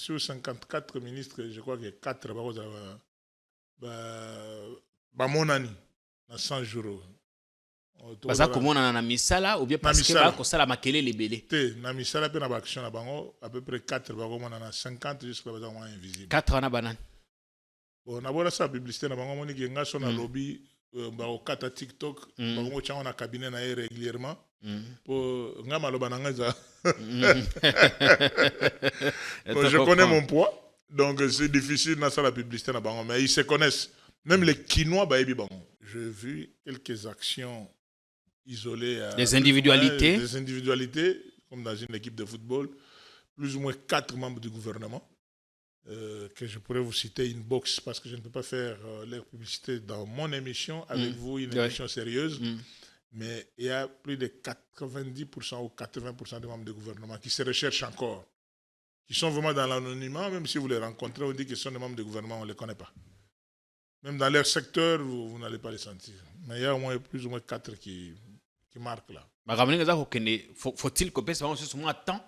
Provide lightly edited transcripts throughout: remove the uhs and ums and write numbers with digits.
sur 54 ministres, je crois que 4 mon année, dans 100 jours. Baza komona na misala ou bien parce que ba ko sala makele lebele. Na misala pe na ba action na bango à peu près 4 ba ko mona na 50 jusqu'à ba moins invisible. 4 na banane. Bon na bona sa publicité na bango moni ki nga so na lobby ba ko kata TikTok ba ko chango na cabinet na régulièrement pour nga maloba na nga za. Je connais mon poids donc c'est difficile na ça la publicité na bango mais ils se connaissent même les Quinois ba ebi bango. J'ai vu quelques actions isolées. Des individualités. Des individualités, comme dans une équipe de football. Plus ou moins 4 membres du gouvernement. Que je pourrais vous citer une box parce que je ne peux pas faire leur publicité dans mon émission avec vous, une émission sérieuse. Mais il y a plus de 90% ou 80% des membres du gouvernement qui se recherchent encore. Qui sont vraiment dans l'anonymat, même si vous les rencontrez, on dit qu'ils sont des membres du gouvernement, on ne les connaît pas. Même dans leur secteur, vous n'allez pas les sentir. Mais il y a au moins plus ou moins 4 qui marquent là. Faut-il que ce temps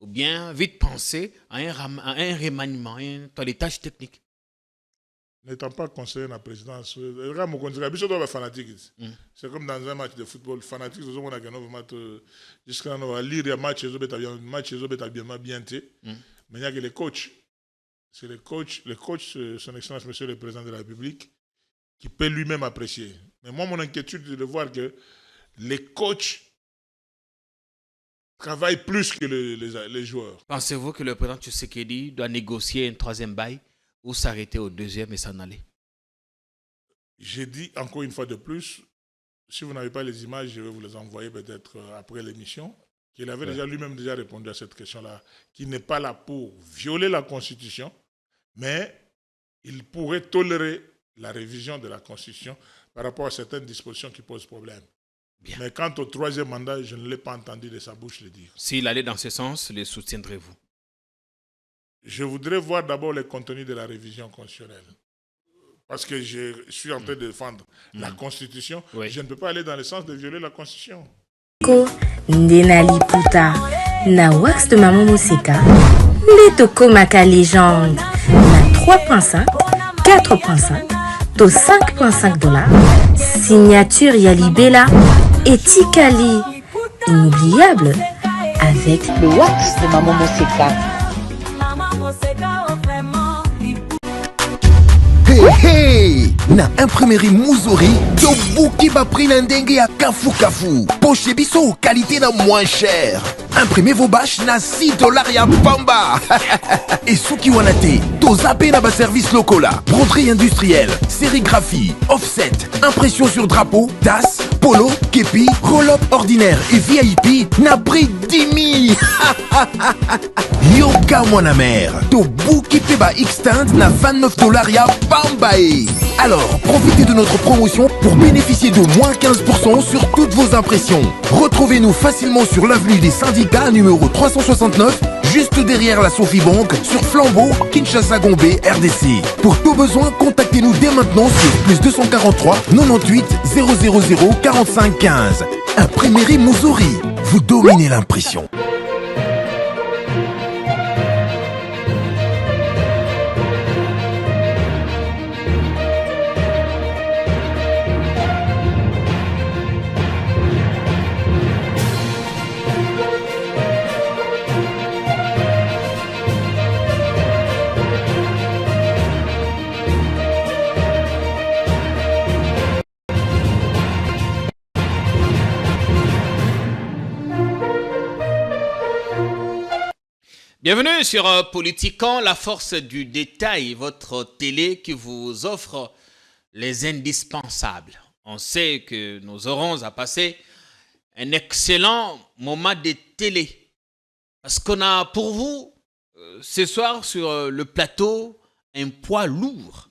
ou bien vite penser à un remaniement, dans les tâches techniques? N'étant pas conseiller de la présidence, c'est comme dans un match de football fanatique, jusqu'à lire un match, bien, mais il y a que les coachs. C'est le coach, son Excellence Monsieur le Président de la République, qui peut lui-même apprécier. Mais moi, mon inquiétude, c'est de voir que les coachs travaillent plus que les joueurs. Pensez-vous que le président Tshisekedi doit négocier un 3e bail ou s'arrêter au 2e et s'en aller? J'ai dit encore une fois de plus, si vous n'avez pas les images, je vais vous les envoyer peut-être après l'émission, qu'il avait lui-même déjà répondu à cette question-là, qu'il n'est pas là pour violer la Constitution, mais il pourrait tolérer la révision de la Constitution par rapport à certaines dispositions qui posent problème. Bien. Mais quant au 3e mandat, je ne l'ai pas entendu de sa bouche le dire. S'il allait dans ce sens, les soutiendrez-vous? Je voudrais voir d'abord les contenus de la révision constitutionnelle. Parce que je suis en train de défendre la Constitution. Oui. Je ne peux pas aller dans le sens de violer la Constitution. Ndenali Puta, na wax de Maman Moseka, les Toko Maka légende, na 3.5, 4.5, to 5.5 $, signature Yalibela et Tikali, inoubliable, avec le wax de Maman Moseka. Hey, na imprimerie Muzuri, Tobuki ba prix l'indenge à Kafu Kafu. Poche biso, qualité na moins cher. Imprimez vos bâches na $6 ya pamba. Et Suki Wanate, Tozape na ba service locola, broderie industrielle, sérigraphie, offset, impression sur drapeau, tasse, polo, képi, roll-up ordinaire et VIP na prix 10 000. Yoka mon mère, Tobuki peba extend na $29 ya pambae. Alors, profitez de notre promotion pour bénéficier de moins 15% sur toutes vos impressions. Retrouvez-nous facilement sur l'avenue des Syndicats numéro 369, juste derrière la Sophie Bank, sur Flambeau, Kinshasa Gombe, RDC. Pour tout besoin, contactez-nous dès maintenant sur +243 98 000 45 15. Imprimerie Muzuri, vous dominez l'impression. Bienvenue sur Politiquant, la force du détail, votre télé qui vous offre les indispensables. On sait que nous aurons à passer un excellent moment de télé. Parce qu'on a pour vous, ce soir sur le plateau, un poids lourd.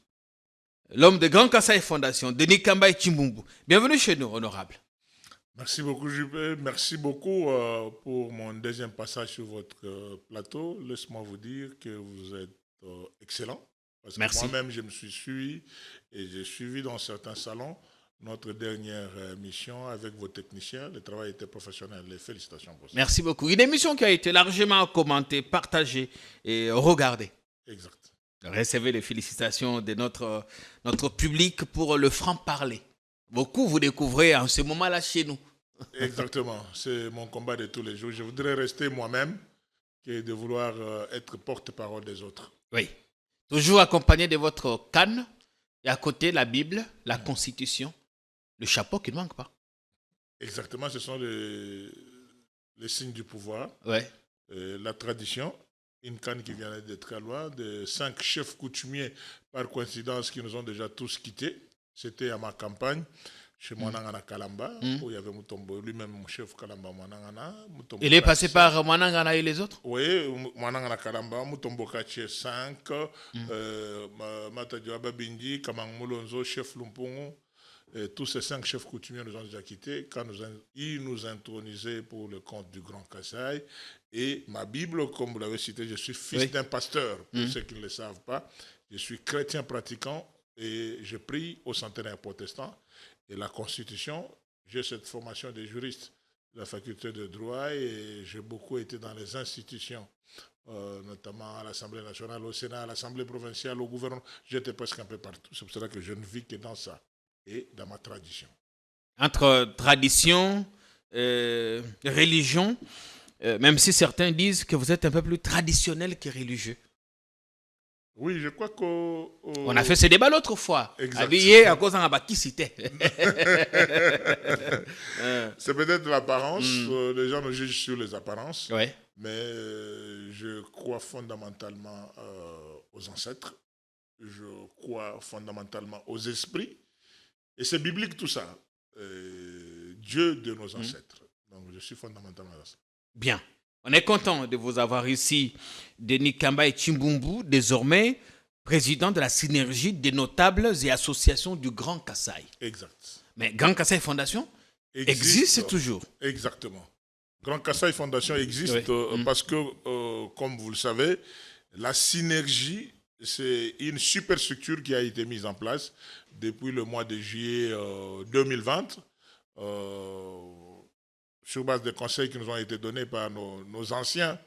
L'homme de Grand Kassai Fondation, Denis Kambaye Chimbumbu. Bienvenue chez nous, honorable. Merci beaucoup, Juppé. Merci beaucoup pour mon deuxième passage sur votre plateau. Laisse-moi vous dire que vous êtes excellent. Parce que moi-même, je me suis suivi et j'ai suivi dans certains salons. notre dernière mission avec vos techniciens. Le travail était professionnel. Les félicitations pour ça. Merci beaucoup. Une émission qui a été largement commentée, partagée et regardée. Exact. Recevez les félicitations de notre public pour le franc-parler. Beaucoup vous découvrez en ce moment-là chez nous. Exactement. C'est mon combat de tous les jours. Je voudrais rester moi-même que de vouloir être porte-parole des autres. Oui. Toujours accompagné de votre canne et à côté la Bible, la Constitution, le chapeau qui ne manque pas. Exactement. Ce sont les signes du pouvoir. Ouais. La tradition. Une canne qui vient d'être très loin, de 5 chefs coutumiers par coïncidence qui nous ont déjà tous quittés. C'était à ma campagne, chez Mwanangana Kalamba, où il y avait Mutombo, lui-même mon chef Kalamba Mwanangana. Il est passé par Mwanangana et les autres? Oui, Mwanangana Kalamba, Mutombo Kaché 5, Matadio Ababindi, Kamang Mulonzo, chef Lumpungu. Tous ces 5 chefs coutumiers nous ont déjà quittés quand ils nous intronisaient pour le compte du Grand Kasaï. Et ma Bible, comme vous l'avez cité, je suis fils d'un pasteur, pour ceux qui ne le savent pas. Je suis chrétien pratiquant et je prie au centenaire protestant. Et la Constitution, j'ai cette formation de juriste de la faculté de droit et j'ai beaucoup été dans les institutions, notamment à l'Assemblée nationale, au Sénat, à l'Assemblée provinciale, au gouvernement. J'étais presque un peu partout. C'est pour cela que je ne vis que dans ça. Et dans ma tradition. Entre tradition, religion, même si certains disent que vous êtes un peu plus traditionnel que religieux. Oui, je crois qu'on... On a fait ce débat l'autre fois. Habillé à cause d'un bâtissité. C'est peut-être l'apparence. Les gens me jugent sur les apparences. Ouais. Mais je crois fondamentalement aux ancêtres. Je crois fondamentalement aux esprits. Et c'est biblique tout ça. Dieu de nos ancêtres. Donc je suis fondamentalement dans ça. Bien. On est content de vous avoir ici, Denis Kamba et Chimbumbu, désormais président de la synergie des notables et associations du Grand Kasaï. Exact. Mais Grand Kasaï Fondation existe toujours. Exactement. Grand Kasaï Fondation existe parce que, comme vous le savez, la synergie, c'est une superstructure qui a été mise en place depuis le mois de juillet 2020, sur base des conseils qui nous ont été donnés par nos anciens.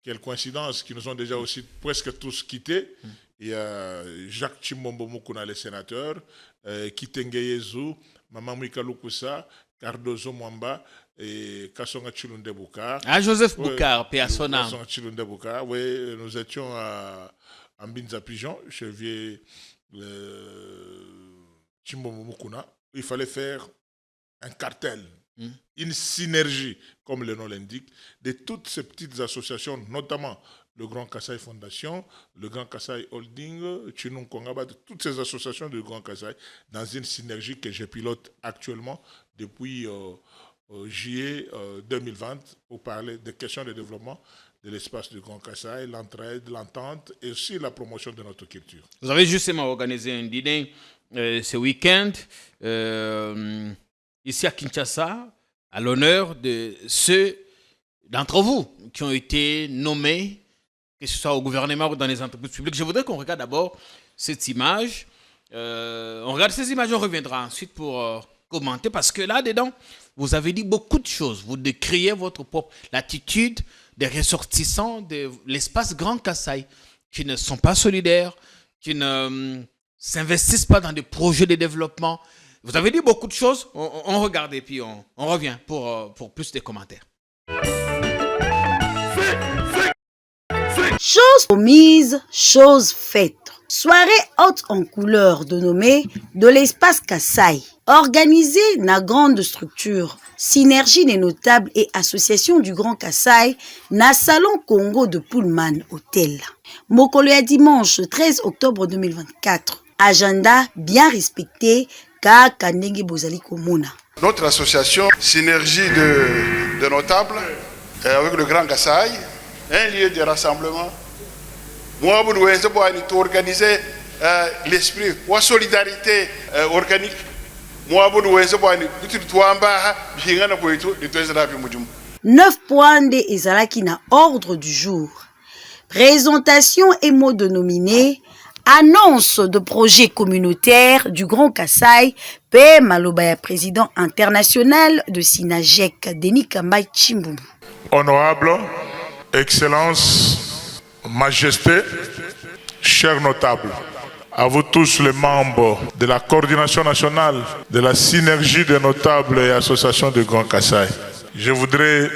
Quelle coïncidence, qui nous ont déjà aussi presque tous quittés. Il y a Jacques Chimbombo Mukuna, le sénateur, Kitenge Yezu, Maman Mika Lukusa, Cardozo Mwamba et Kassonga Chilunde Boukar. Ah, Joseph Boukar, Péasona. Kassonga Chilunde Boukar, oui, nous étions à Mbinza Pigeon, chez Chimbombo Mukuna. Il fallait faire un cartel. Une synergie, comme le nom l'indique, de toutes ces petites associations, notamment le Grand Kasaï Fondation, le Grand Kasaï Holding, Chinung Kongaba, toutes ces associations du Grand Kasaï, dans une synergie que je pilote actuellement depuis juillet 2020 pour parler des questions de développement de l'espace du Grand Kasaï, l'entraide, l'entente et aussi la promotion de notre culture. Vous avez justement organisé un dîner ce week-end ici à Kinshasa, à l'honneur de ceux d'entre vous qui ont été nommés, que ce soit au gouvernement ou dans les entreprises publiques. Je voudrais qu'on regarde d'abord cette image. On regarde ces images, on reviendra ensuite pour commenter, parce que là-dedans, vous avez dit beaucoup de choses. Vous décriez votre propre l'attitude des ressortissants de l'espace Grand Kasaï, qui ne sont pas solidaires, qui ne s'investissent pas dans des projets de développement. Vous avez dit beaucoup de choses, on regarde et puis on revient pour plus de commentaires. Chose promise, chose faite. Soirée haute en couleur dénommée de l'espace Kasaï. Organisée na grande structure, synergie des notables et associations du Grand Kasaï na salon Congo de Pullman Hotel. Mokolo ya dimanche 13 octobre 2024. Agenda bien respecté. Notre association Synergie de notables avec le Grand Kasaï, un lieu de rassemblement. Moi, vous devez organiser l'esprit ou la solidarité organique. Moi, vous devez 9 points de Ezalaki na ordre du jour. Présentation et mots de nominé. Annonce de projet communautaire du Grand Kasaï, P. Malobaya, président international de Sinajek, Denis Kambai Chimbumbu. Honorable, Excellence, Majesté, chers notables, à vous tous les membres de la coordination nationale de la synergie des notables et associations de Grand Kasaï, je voudrais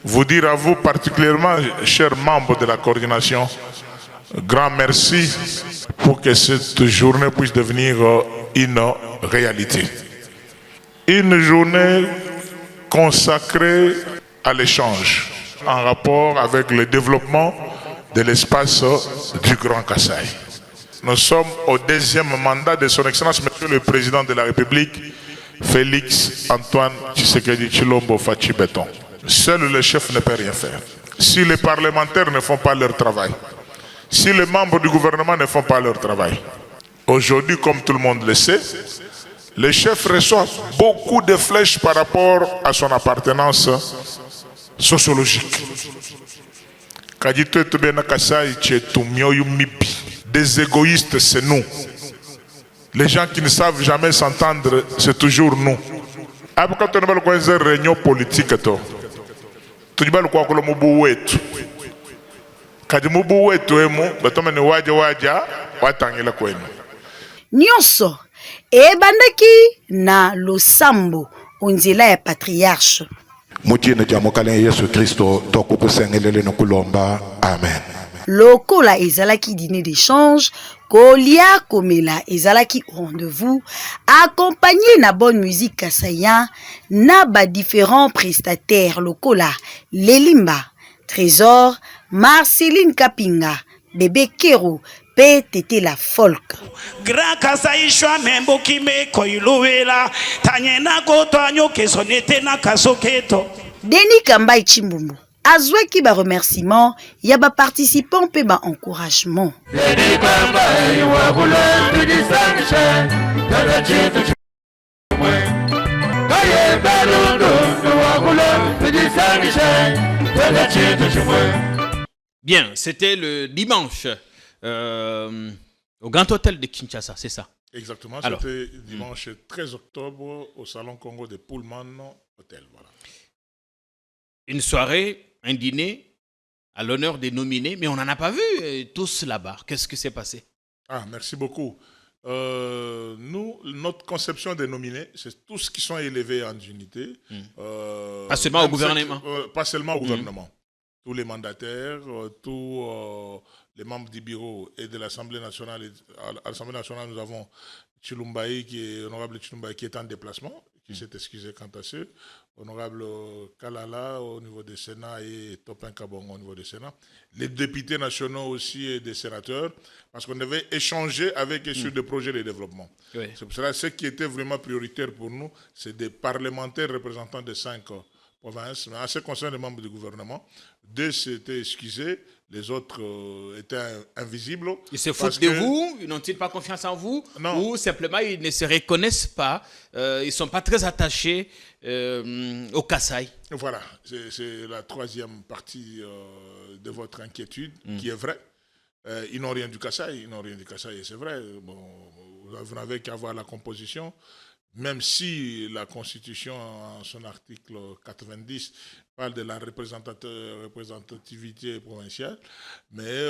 vous dire à vous particulièrement, chers membres de la coordination, grand merci pour que cette journée puisse devenir une réalité. Une journée consacrée à l'échange en rapport avec le développement de l'espace du Grand Kasaï. Nous sommes au deuxième mandat de son Excellence, Monsieur le Président de la République, Félix Antoine Tshisekedi Tshilombo Fachi Beton. Seul le chef ne peut rien faire. Si les parlementaires ne font pas leur travail, si les membres du gouvernement ne font pas leur travail, aujourd'hui, comme tout le monde le sait, le chef reçoit beaucoup de flèches par rapport à son appartenance sociologique. Des égoïstes, c'est nous. Les gens qui ne savent jamais s'entendre, c'est toujours nous. Quand on a une réunion politique, tu dis que le mot est Nyonso ebandaki na losambo onzela ya patriarche. Mutine jamokale Yesu Kristo tokukusengelele nokulomba. Amen. Lokola ezalaki dîner d'échange, kolia komela ezalaki rendez-vous, accompagné na bonne musique kasaïen, na ba différents prestataires lokola Lelimba, Trésor, Marceline Kapinga, Bébé Kero, Tété la folk. Grand Kasaï shwa membo kime koiluela tanyena kotanyo kesonete na kasoketo. Denis Kambai Chimbumbu azwaki ba remerciement ya ba participants pe ba encouragement. Denis Kambai wa bula tudisanisha tata chitu chimwe kaye barundo wa bula tudisanisha tata chitu chimwe. Bien, c'était le dimanche au Grand Hôtel de Kinshasa, c'est ça? Exactement, c'était dimanche 13 octobre au Salon Congo de Pullman Hotel. Voilà. Une soirée, un dîner à l'honneur des nominés, mais on n'en a pas vu tous là-bas. Qu'est-ce qui s'est passé? Ah, merci beaucoup. Nous, notre conception des nominés, c'est tous qui sont élevés en unité. Pas seulement au gouvernement. Pas seulement au gouvernement. Tous les mandataires, tous les membres du bureau et de l'Assemblée nationale. À l'Assemblée nationale, nous avons Chilumbaï, honorable Chilumbaï, qui est en déplacement, qui s'est excusé quant à ce. Honorable Kalala au niveau du Sénat et Topin Kabongo au niveau du Sénat. Les députés nationaux aussi et des sénateurs, parce qu'on devait échanger avec eux sur des projets de développement. Oui. C'est pour cela que ce qui était vraiment prioritaire pour nous, c'est des parlementaires représentants de 5 provinces. Mais en ce qui concerne les membres du gouvernement, 2 s'étaient excusés, les autres étaient invisibles. Ils se foutent de vous? N'ont-ils pas confiance en vous? Non. Ou simplement ils ne se reconnaissent pas, ils ne sont pas très attachés au Kasaï? Voilà, c'est la troisième partie de votre inquiétude qui est vraie. Ils n'ont rien du Kasaï, et c'est vrai. Bon, vous n'avez qu'à voir la composition. Même si la Constitution, en son article 90, parle de la représentativité provinciale, mais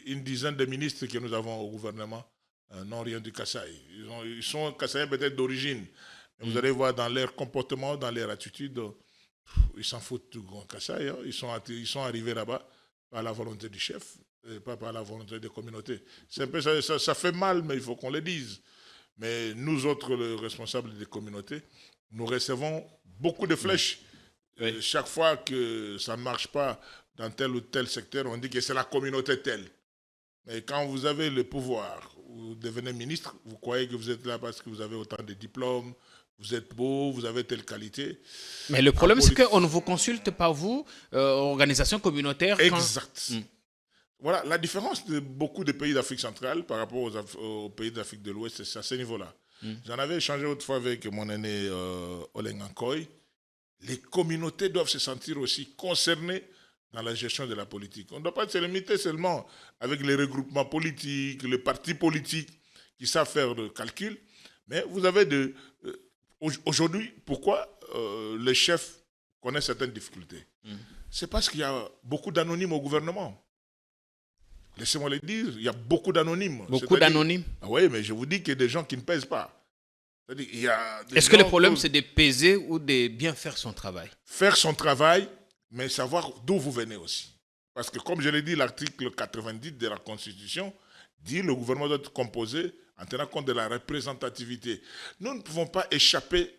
une dizaine de ministres que nous avons au gouvernement n'ont rien du Kasaï. Ils sont Kasaïens peut-être d'origine, mais vous allez voir dans leur comportement, dans leur attitude, ils s'en foutent du Grand Kasaï. Hein. Ils sont arrivés là-bas par la volonté du chef, et pas par la volonté des communautés. C'est un peu ça fait mal, mais il faut qu'on le dise. Mais nous autres, les responsables des communautés, nous recevons beaucoup de flèches. Oui. Chaque fois que ça ne marche pas dans tel ou tel secteur, on dit que c'est la communauté telle. Mais quand vous avez le pouvoir, vous devenez ministre, vous croyez que vous êtes là parce que vous avez autant de diplômes, vous êtes beau, vous avez telle qualité. Mais le problème, c'est qu'on ne vous consulte pas, vous, organisation communautaire. Exact. Voilà, la différence de beaucoup de pays d'Afrique centrale par rapport aux pays d'Afrique de l'Ouest, c'est à ce niveau-là. J'en avais échangé autrefois avec mon aîné Oleng Ankoy. Les communautés doivent se sentir aussi concernées dans la gestion de la politique. On ne doit pas se limiter seulement avec les regroupements politiques, les partis politiques qui savent faire le calcul, mais vous avez aujourd'hui, pourquoi les chefs connaissent certaines difficultés? C'est parce qu'il y a beaucoup d'anonymes au gouvernement. Laissez-moi le dire, il y a beaucoup d'anonymes. Beaucoup d'anonymes? Ah oui, mais je vous dis qu'il y a des gens qui ne pèsent pas. Est-ce que le problème, c'est de peser ou de bien faire son travail? Faire son travail, mais savoir d'où vous venez aussi. Parce que, comme je l'ai dit, l'article 90 de la Constitution dit que le gouvernement doit être composé en tenant compte de la représentativité. Nous ne pouvons pas échapper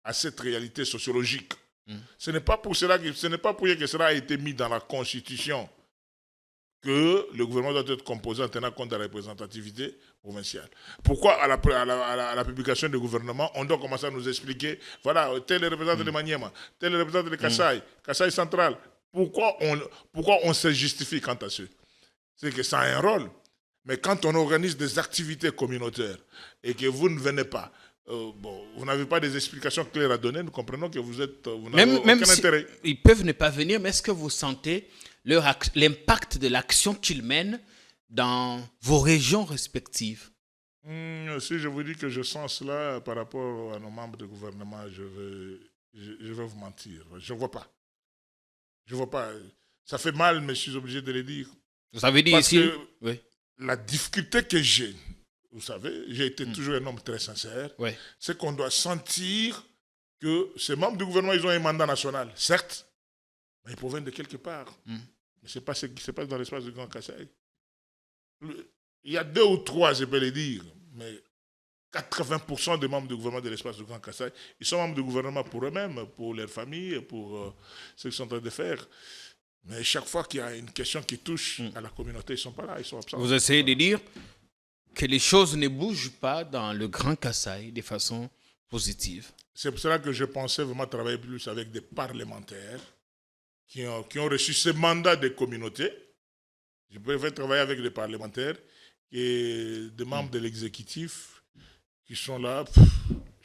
à cette réalité sociologique. Ce n'est pas pour cela que cela a été mis dans la Constitution que le gouvernement doit être composé en tenant compte de la représentativité provinciale. Pourquoi à la publication du gouvernement, on doit commencer à nous expliquer, voilà, tel est le représentant de Maniema, tel est le représentant de Kasaï, Kasaï central. Pourquoi on se justifie quant à ce? C'est que ça a un rôle. Mais quand on organise des activités communautaires et que vous ne venez pas, vous n'avez pas des explications claires à donner, nous comprenons que vous n'avez aucun intérêt. Ils peuvent ne pas venir, mais est-ce que vous sentez l'impact de l'action qu'ils mènent dans vos régions respectives? Si je vous dis que je sens cela par rapport à nos membres de gouvernement, je vais vous mentir. Je ne vois pas. Je ne vois pas. Ça fait mal, mais je suis obligé de le dire. Vous avez dit parce ici que oui. La difficulté que j'ai, vous savez, j'ai été toujours un homme très sincère, c'est qu'on doit sentir que ces membres du gouvernement, ils ont un mandat national, certes, mais ils proviennent de quelque part. Mais ce n'est pas ce qui se passe dans l'espace du Grand Kasaï. Il y a 2 ou 3, je peux le dire, mais 80% des membres du gouvernement de l'espace du Grand Kasaï, ils sont membres du gouvernement pour eux-mêmes, pour leurs familles, pour ce qu'ils sont en train de faire. Mais chaque fois qu'il y a une question qui touche à la communauté, ils ne sont pas là, ils sont absents. Vous essayez de dire que les choses ne bougent pas dans le Grand Kasaï de façon positive. C'est pour cela que je pensais vraiment travailler plus avec des parlementaires qui ont reçu ce mandat des communautés. Je préfère travailler avec des parlementaires et des membres de l'exécutif qui sont là, je ne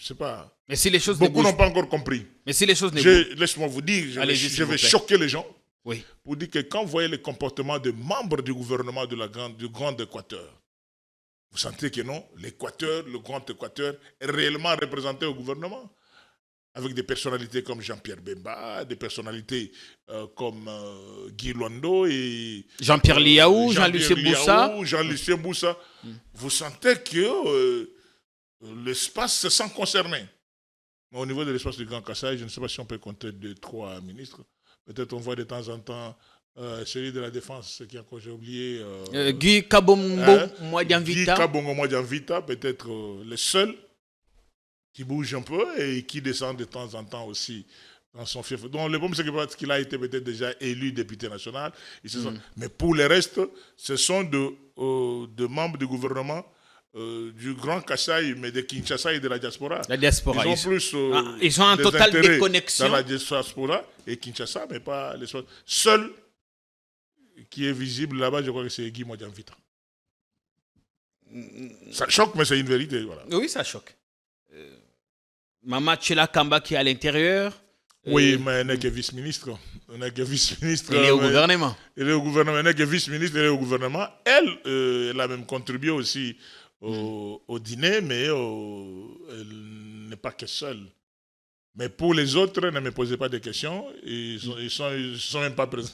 sais pas. Mais si les choses beaucoup n'ont pas encore compris. Mais si les choses ne bougent... Laisse-moi vous dire, je vais choquer les gens. Oui. Pour dire que quand vous voyez les comportements des membres du gouvernement du Grand Équateur, vous sentez que non, l'Équateur, le Grand Équateur est réellement représenté au gouvernement. Avec des personnalités comme Jean-Pierre Bemba, des personnalités comme Guy Londo et Jean-Pierre Liaou, Jean-Lucien Boussa. Vous sentez que l'espace se sent concerné. Mais au niveau de l'espace du Grand Kasaï, je ne sais pas si on peut compter 2-3 ministres. Peut-être on voit de temps en temps celui de la Défense, qui encore j'ai oublié. Guy Kabongo Mwadianvita. Guy Kabongo Mwadianvita, peut-être le seul qui bouge un peu et qui descend de temps en temps aussi dans son fief. Donc le problème, c'est qu'il a été peut-être déjà élu député national. Mais pour le reste, ce sont de membres du gouvernement du Grand Kasaï, mais de Kinshasa et de la diaspora. La diaspora. Ils ont plus ils sont en totale déconnexion dans la diaspora et Kinshasa, mais pas les seul qui est visible là-bas, je crois que c'est Guy Mwadianvita. Ça choque, mais c'est une vérité. Voilà. Oui, ça choque. Maman Tchela Kamba qui est à l'intérieur. Oui, mais elle n'est que vice-ministre. Elle n'est que vice-ministre. Elle est au gouvernement. Elle est au gouvernement. Elle n'est que vice-ministre, elle est au gouvernement. Elle a même contribué aussi au dîner, mais elle n'est pas que seule. Mais pour les autres, ne me posez pas de questions. Ils sont même pas présents.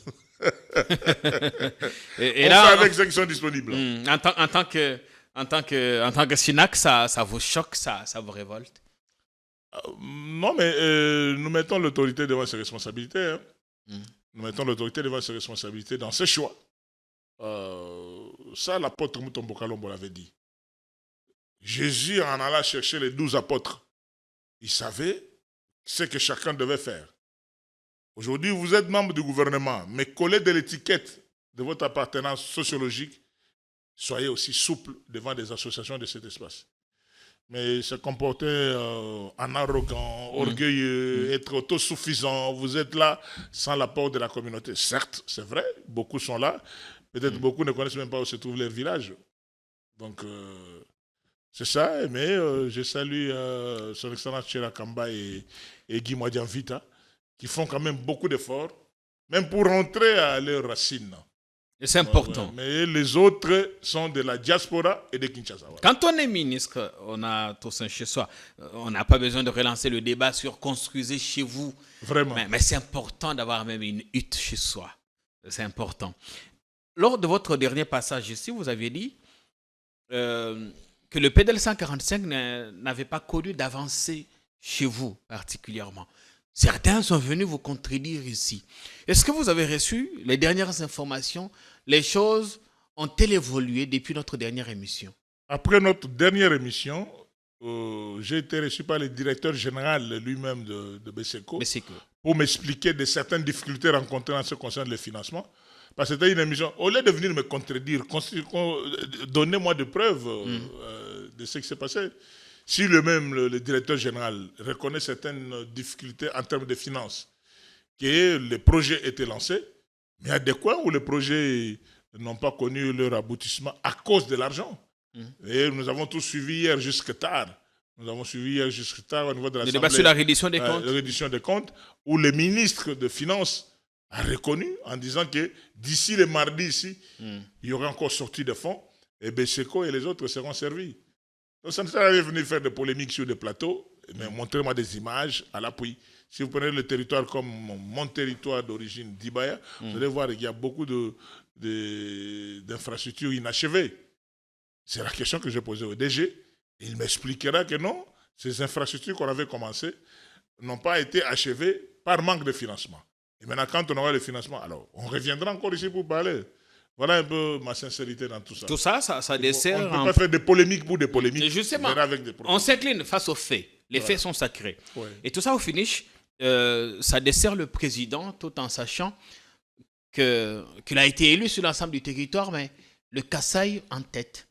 et on là, fait avec ceux qui sont disponibles. En tant que Sinac, ça vous choque, ça vous révolte? Non, mais nous mettons l'autorité devant ses responsabilités. Nous mettons l'autorité devant ses responsabilités dans ses choix. Ça, l'apôtre Mutombo Kalombo l'avait dit. Jésus en allant chercher les 12 apôtres. Il savait ce que chacun devait faire. Aujourd'hui, vous êtes membre du gouvernement, mais collez de l'étiquette de votre appartenance sociologique, soyez aussi souple devant des associations de cet espace. Mais se comporter en arrogant, orgueilleux, être autosuffisant, vous êtes là sans l'apport de la communauté. Certes, c'est vrai, beaucoup sont là. Peut-être beaucoup ne connaissent même pas où se trouve leur village. Donc, c'est ça. Mais je salue son excellence Tchela Kamba et Guy Mwadianvita, qui font quand même beaucoup d'efforts même pour rentrer à leurs racines. Et c'est important. Mais les autres sont de la diaspora et de Kinshasa. Voilà. Quand on est ministre, on a tous un chez soi. On n'a pas besoin de relancer le débat sur construisez chez vous. Vraiment. Mais c'est important d'avoir même une hutte chez soi. C'est important. Lors de votre dernier passage ici, vous avez dit que le PDL 145 n'avait pas connu d'avancée chez vous particulièrement. Certains sont venus vous contredire ici. Est-ce que vous avez reçu les dernières informations? Les choses ont-elles évolué depuis notre dernière émission? Après notre dernière émission, j'ai été reçu par le directeur général lui-même de BSECO pour m'expliquer de certaines difficultés rencontrées en ce qui concerne le financement. Parce que c'était une émission, au lieu de venir me contredire, donnez-moi des preuves de ce qui s'est passé. Si le directeur général reconnaît certaines difficultés en termes de finances, que les projets étaient lancés, mais il y a des coins où les projets n'ont pas connu leur aboutissement à cause de l'argent. Et nous avons tous suivi hier jusque tard. Nous avons suivi hier jusque tard au niveau de l'Assemblée. Le débat sur la reddition des comptes. La reddition des comptes, où le ministre de Finances a reconnu en disant que d'ici le mardi ici, il y aura encore sortie de fonds et BSECO et les autres seront servis. Donc ça ne sert à rien de venir faire des polémiques sur des plateaux, mais montrez-moi des images à l'appui. Si vous prenez le territoire comme mon territoire d'origine d'Ibaya, vous allez voir qu'il y a beaucoup d'infrastructures inachevées. C'est la question que j'ai posée au DG. Il m'expliquera que non, ces infrastructures qu'on avait commencées n'ont pas été achevées par manque de financement. Et maintenant, quand on aura le financement, alors on reviendra encore ici pour parler. Voilà un peu ma sincérité dans tout ça. Tout ça, ça dessert... On ne peut pas faire des polémiques pour des polémiques. Et justement, on s'incline face aux faits. Les faits sont sacrés. Ouais. Et tout ça, au finish, ça dessert le président tout en sachant qu'il a été élu sur l'ensemble du territoire, mais le Kasaï en tête.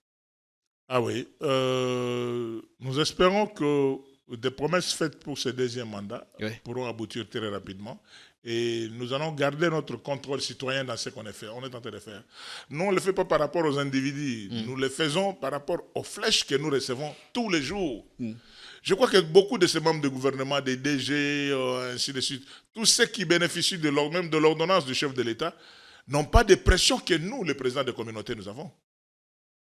Ah oui. Nous espérons que des promesses faites pour ce deuxième mandat pourront aboutir très rapidement. Et nous allons garder notre contrôle citoyen dans ce qu'on est en train de faire. Nous, on ne le fait pas par rapport aux individus. Nous le faisons par rapport aux flèches que nous recevons tous les jours. Je crois que beaucoup de ces membres de gouvernement, des DG, ainsi de suite, tous ceux qui bénéficient même de l'ordonnance du chef de l'État, n'ont pas de pression que nous, les présidents de communauté, nous avons.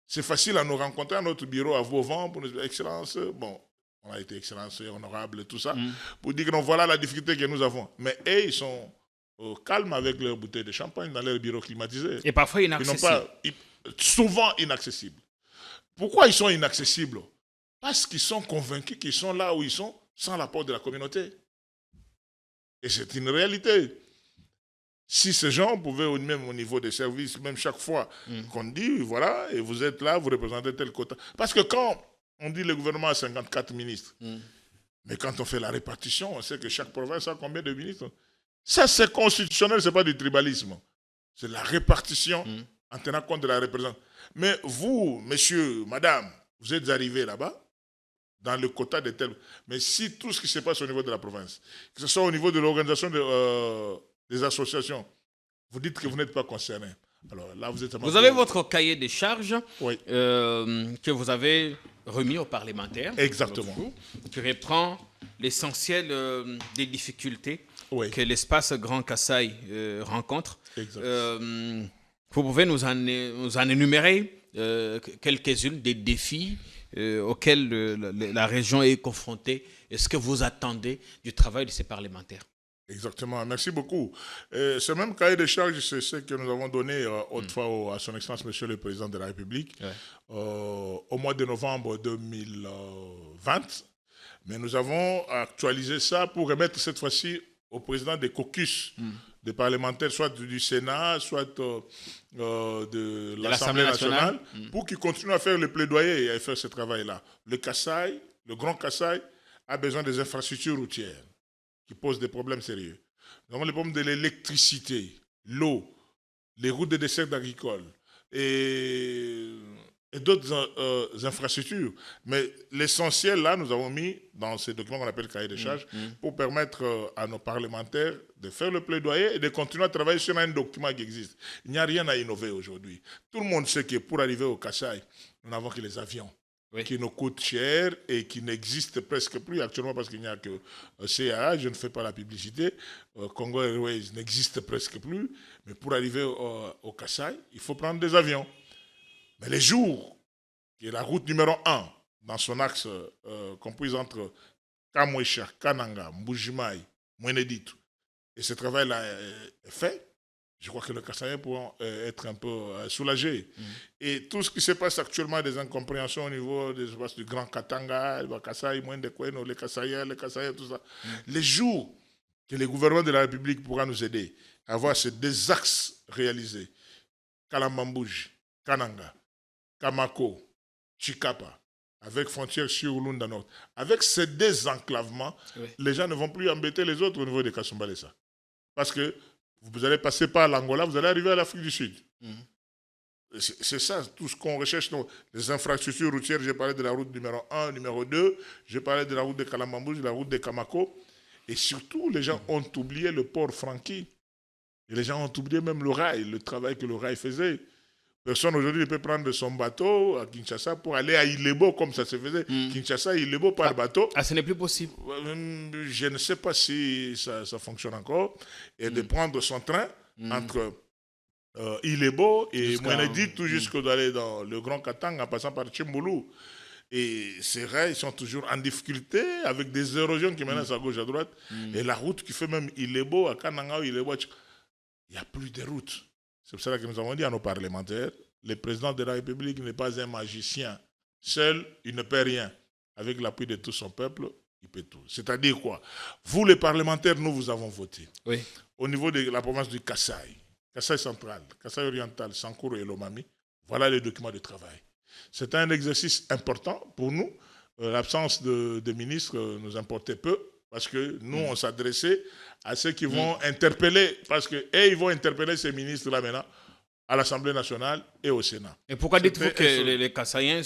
C'est facile à nous rencontrer à notre bureau à Vauvant pour nous dire « Excellence ». Bon, on a été excellence, honorable, tout ça, pour dire que non, voilà la difficulté que nous avons. Mais eux, ils sont au calme avec leurs bouteilles de champagne dans leur bureau climatisé. Et parfois inaccessibles. Souvent inaccessibles. Pourquoi ils sont inaccessibles? Parce qu'ils sont convaincus qu'ils sont là où ils sont sans l'apport de la communauté. Et c'est une réalité. Si ces gens pouvaient, même au niveau des services, même chaque fois qu'on dit, voilà, et vous êtes là, vous représentez tel quota. Parce que quand on dit le gouvernement a 54 ministres. Mais quand on fait la répartition, on sait que chaque province a combien de ministres? Ça, c'est constitutionnel, ce n'est pas du tribalisme. C'est la répartition en tenant compte de la représentation. Mais vous, messieurs, madame, vous êtes arrivés là-bas, dans le quota de tel... Mais si tout ce qui se passe au niveau de la province, que ce soit au niveau de l'organisation des associations, vous dites que vous n'êtes pas concernés. Alors là, vous avez votre cahier des charges que vous avez remis aux parlementaires. Exactement. Qui reprend l'essentiel des difficultés que l'espace Grand Kasaï rencontre. Vous pouvez nous en énumérer quelques-unes des défis auxquels la région est confrontée et ce que vous attendez du travail de ces parlementaires. Exactement, merci beaucoup. Ce même cahier de charges, c'est ce que nous avons donné autrefois à son Excellence, Monsieur le Président de la République, au mois de novembre 2020. Mais nous avons actualisé ça pour remettre cette fois-ci au président des caucus des parlementaires, soit du Sénat, soit de l'Assemblée nationale, pour qu'ils continuent à faire le plaidoyer et à faire ce travail-là. Le Kasaï, le Grand Kasaï, a besoin des infrastructures routières qui posent des problèmes sérieux. Nous avons les problèmes de l'électricité, l'eau, les routes de dessert agricoles et d'autres infrastructures. Mais l'essentiel, là, nous avons mis dans ces documents qu'on appelle cahier de charges pour permettre à nos parlementaires de faire le plaidoyer et de continuer à travailler sur un document qui existe. Il n'y a rien à innover aujourd'hui. Tout le monde sait que pour arriver au Kasaï, nous n'avons que les avions. qui nous coûte cher et qui n'existe presque plus actuellement parce qu'il n'y a que CAA, je ne fais pas la publicité, Congo Airways n'existe presque plus, mais pour arriver au Kasaï, il faut prendre des avions. Mais les jours, qui est la route numéro 1, dans son axe compris entre Kamwesha, Kananga, Mbujimai, Mweneditu, et ce travail-là est fait, je crois que les Kasaïens pourront être un peu soulagés. Et tout ce qui se passe actuellement, des incompréhensions au niveau des espaces du Grand Katanga, le Kasaï, Mwendekweno, les Kasaïens, tout ça. Les jours que le gouvernement de la République pourra nous aider à avoir ces deux axes réalisés, Kalambambouj, Kananga, Kamako, Chikapa, avec frontière sur Lunda Nord, avec ces désenclavements, les gens ne vont plus embêter les autres au niveau de Kasumbalesa. Parce que vous allez passer par l'Angola, vous allez arriver à l'Afrique du Sud. C'est ça, tout ce qu'on recherche. Les infrastructures routières, j'ai parlé de la route numéro 1, numéro 2, j'ai parlé de la route de Kalambambouj, de la route de Kamako. Et surtout, les gens ont oublié le port Franqui. Et les gens ont oublié même le rail, le travail que le rail faisait. Personne aujourd'hui ne peut prendre son bateau à Kinshasa pour aller à Ilebo comme ça se faisait. Kinshasa, Ilebo par bateau. Ah, ce n'est plus possible. Je ne sais pas si ça fonctionne encore. Et de prendre son train entre Ilebo et Mwenedi, tout jusqu'à aller dans le Grand Katanga en passant par Tchimboulou. Et ces rails sont toujours en difficulté avec des érosions qui menacent à gauche, à droite. Et la route qui fait même Ilebo à Kananga, Ilebo, il n'y a plus de route. C'est pour ça que nous avons dit à nos parlementaires, le président de la République n'est pas un magicien. Seul, il ne peut rien. Avec l'appui de tout son peuple, il peut tout. C'est-à-dire quoi? Vous, les parlementaires, nous vous avons voté. Oui. Au niveau de la province du Kasaï, Kasaï central, Kasaï oriental, Sankuru et Lomami, voilà les documents de travail. C'est un exercice important pour nous. L'absence de ministre nous importait peu. Parce que nous, on s'adressait à ceux qui vont interpeller, parce qu'ils vont interpeller ces ministres-là maintenant à l'Assemblée nationale et au Sénat. Et pourquoi dites-vous que les Kasaïens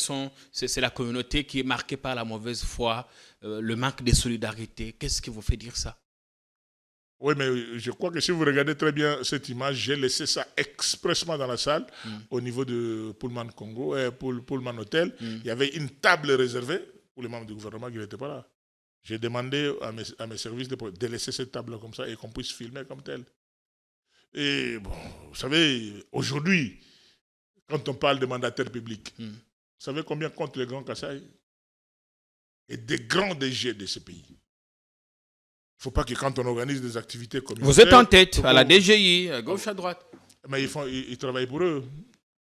c'est la communauté qui est marquée par la mauvaise foi, le manque de solidarité? Qu'est-ce qui vous fait dire ça? Oui, mais je crois que si vous regardez très bien cette image, j'ai laissé ça expressement dans la salle, au niveau de Pullman Congo, Pullman Hotel. Il y avait une table réservée pour les membres du gouvernement qui n'étaient pas là. J'ai demandé à mes services de laisser cette table comme ça et qu'on puisse filmer comme tel. Et bon, vous savez, aujourd'hui, quand on parle de mandataires publics, vous savez combien compte le Grand Kasaï? Et des grands DG de ce pays. Il ne faut pas que quand on organise des activités communautaires... Vous êtes en tête, à la DGI, à gauche, à droite. Mais ils travaillent pour eux.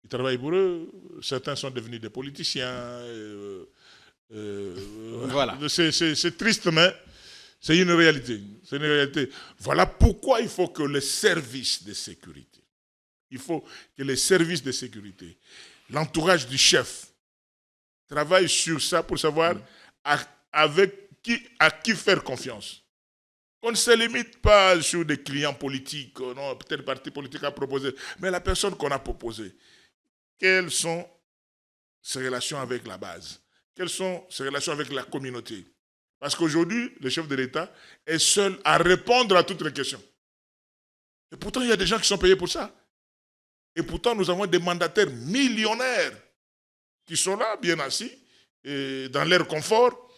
Ils travaillent pour eux. Certains sont devenus des politiciens... voilà. C'est triste, mais c'est une réalité. C'est une réalité. Voilà pourquoi il faut que les services de sécurité, l'entourage du chef, travaillent sur ça pour savoir à qui faire confiance. On ne se limite pas sur des clients politiques, non, peut-être le parti politique a proposé, mais la personne qu'on a proposée, quelles sont ses relations avec la base? Quelles sont ses relations avec la communauté? Parce qu'aujourd'hui, le chef de l'État est seul à répondre à toutes les questions. Et pourtant, il y a des gens qui sont payés pour ça. Et pourtant, nous avons des mandataires millionnaires qui sont là, bien assis, et dans leur confort,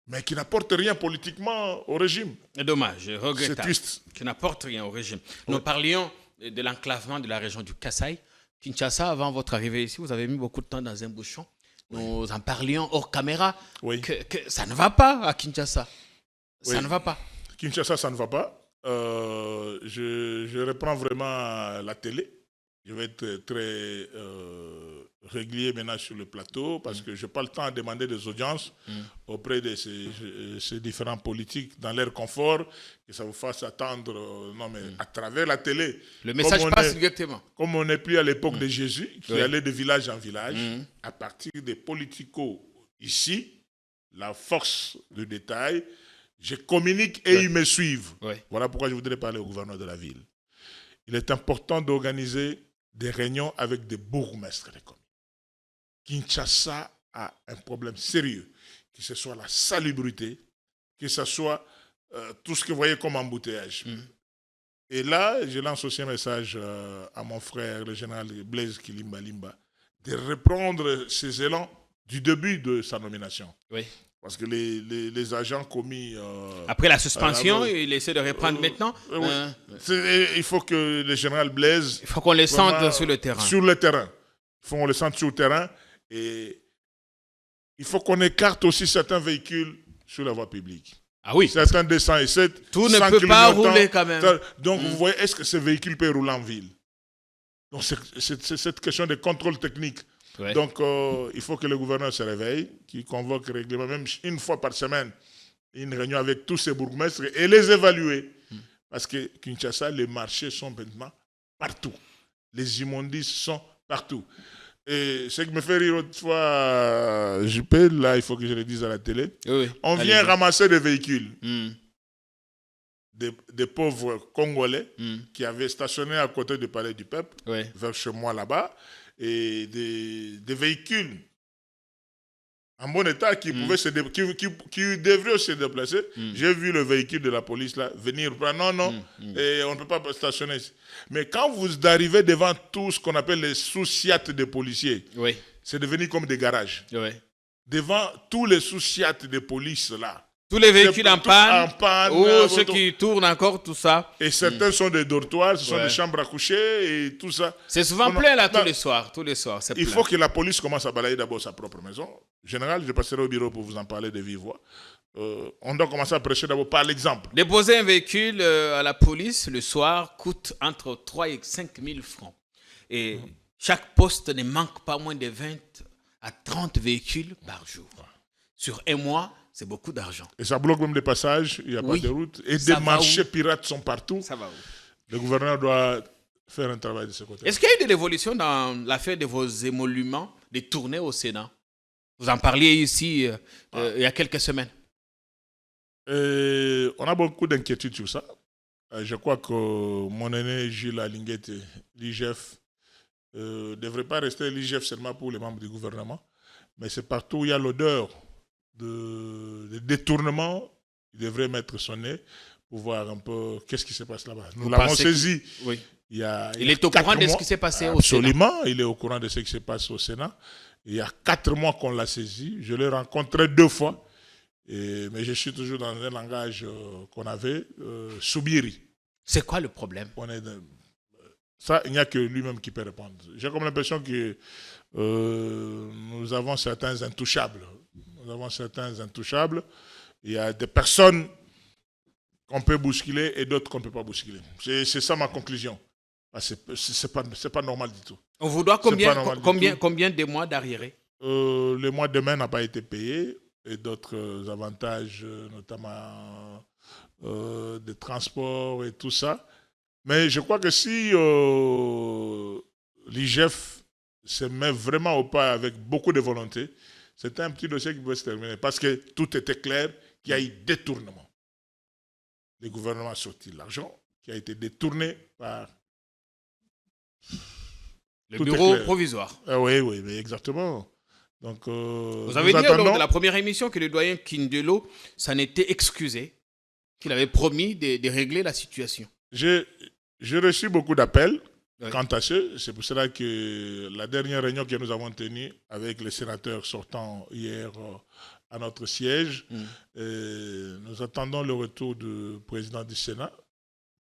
mais qui n'apportent rien politiquement au régime. C'est dommage, regrettable. C'est triste. Qui n'apportent rien au régime. Nous parlions de l'enclavement de la région du Kasaï. Kinshasa, avant votre arrivée ici, vous avez mis beaucoup de temps dans un bouchon. Nous en parlions hors caméra, que ça ne va pas à Kinshasa. Ça ne va pas. Kinshasa, ça ne va pas. Je reprends vraiment la télé. Je vais être très régulier maintenant sur le plateau parce que je n'ai pas le temps de demander des audiences auprès de ces différents politiques dans leur confort, que ça vous fasse attendre à travers la télé. Le message passe directement. Comme on n'est plus à l'époque de Jésus, qui allait de village en village, à partir des politicos ici, la force de détail, je communique et ils me suivent. Voilà pourquoi je voudrais parler au gouverneur de la ville. Il est important d'organiser des réunions avec des bourgmestres des communes. Kinshasa a un problème sérieux, que ce soit la salubrité, que ce soit tout ce que vous voyez comme embouteillage. Et là, je lance aussi un message à mon frère, le général Blaise Kilimba Limba, de reprendre ces élans du début de sa nomination. Oui. Parce que les agents commis... Après la suspension, il essaie de reprendre maintenant. Il faut que le général Blaise... Il faut qu'on les sente sur le terrain. Sur le terrain. Il faut qu'on les sente sur le terrain. Et il faut qu'on écarte aussi certains véhicules sur la voie publique. Ah oui. Certains des 107. Tout ne peut pas rouler quand même. Donc vous voyez, est-ce que ces véhicules peuvent rouler en ville? Donc c'est cette question de contrôle technique. Ouais. Donc il faut que le gouverneur se réveille, qu'il convoque régulièrement, même une fois par semaine, une réunion avec tous ces bourgmestres et les évaluer. Parce que Kinshasa, les marchés sont maintenant partout. Les immondices sont partout. Et ce qui me fait rire autrefois, Juppé, là, il faut que je le dise à la télé. Oui, on vient ramasser des véhicules. Des pauvres Congolais qui avaient stationné à côté du Palais du Peuple, vers chez moi là-bas, et des véhicules en bon état qui pouvaient qui devraient se déplacer. J'ai vu le véhicule de la police là venir. Non, et on ne peut pas stationner ici. Mais quand vous arrivez devant tout ce qu'on appelle les sous-siates des policiers, c'est devenu comme des garages. Devant tous les sous-siates de police là, tous les véhicules en panne, ou ceux qui tournent encore, tout ça. Et certains sont des dortoirs, ce sont des chambres à coucher et tout ça. C'est souvent plein là tous les soirs. Il faut que la police commence à balayer d'abord sa propre maison. En général, je passerai au bureau pour vous en parler de vive voix. On doit commencer à prêcher d'abord par l'exemple. Déposer un véhicule à la police le soir coûte entre 3 et 5 000 francs. Et chaque poste ne manque pas moins de 20 à 30 véhicules par jour. Sur un mois, c'est beaucoup d'argent. Et ça bloque même des passages, il n'y a pas de route. Et des marchés pirates sont partout. Ça va où? Le gouverneur doit faire un travail de ce côté. Est-ce qu'il y a eu de l'évolution dans l'affaire de vos émoluments détournés au Sénat? Vous en parliez ici il y a quelques semaines. On a beaucoup d'inquiétudes sur ça. Je crois que mon aîné Gilles Alinguette, l'IGF, ne devrait pas rester l'IGF seulement pour les membres du gouvernement, mais c'est partout où il y a l'odeur de détournement, il devrait mettre son nez pour voir un peu qu'est-ce qui se passe là-bas. Nous l'avons saisi. Oui. Il est au courant de ce qui s'est passé au Sénat. Absolument, il est au courant de ce qui se passe au Sénat. Il y a 4 mois qu'on l'a saisi. Je l'ai rencontré 2 fois. Mais je suis toujours dans un langage qu'on avait, Soubiri. C'est quoi le problème? Ça, il n'y a que lui-même qui peut répondre. J'ai comme l'impression que nous avons certains intouchables. Il y a des personnes qu'on peut bousculer et d'autres qu'on ne peut pas bousculer. C'est ça ma conclusion. C'est pas normal du tout. On vous doit combien de mois d'arriérés? Le mois de mai n'a pas été payé et d'autres avantages, notamment de transport et tout ça. Mais je crois que si l'IGF se met vraiment au pas avec beaucoup de volonté, c'était un petit dossier qui pouvait se terminer parce que tout était clair qu'il y a eu détournement. Le gouvernement a sorti l'argent qui a été détourné par le bureau provisoire. Oui, mais exactement. Donc, vous avez dit lors de la première émission que le doyen Kindelo s'en était excusé, qu'il avait promis de régler la situation. J'ai reçu beaucoup d'appels. Quant à ce, c'est pour cela que la dernière réunion que nous avons tenue avec les sénateurs sortant hier à notre siège, nous attendons le retour du président du Sénat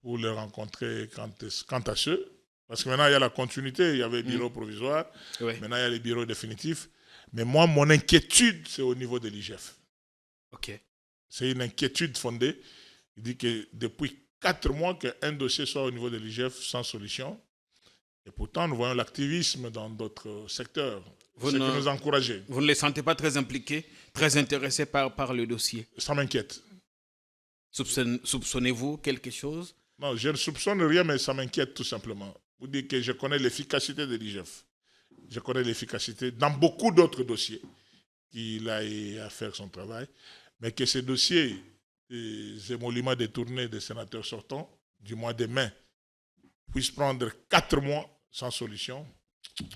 pour le rencontrer quant à ce. Parce que maintenant, il y a la continuité, il y avait le bureau provisoire, maintenant il y a les bureaux définitifs. Mais moi, mon inquiétude, c'est au niveau de l'IGF. Okay. C'est une inquiétude fondée. Il dit que depuis 4 mois qu'un dossier soit au niveau de l'IGF sans solution. Et pourtant, nous voyons l'activisme dans d'autres secteurs. C'est qui nous encourageait. Vous ne les sentez pas très impliqués, très intéressés par le dossier? Ça m'inquiète. Soupçonnez-vous quelque chose? Non, je ne soupçonne rien, mais ça m'inquiète tout simplement. Vous dites que je connais l'efficacité de l'IGF. Je connais l'efficacité dans beaucoup d'autres dossiers qu'il a à faire son travail. Mais que ces dossiers, des émoluments détournés des sénateurs sortants, du mois de mai, puissent prendre 4 mois sans solution, il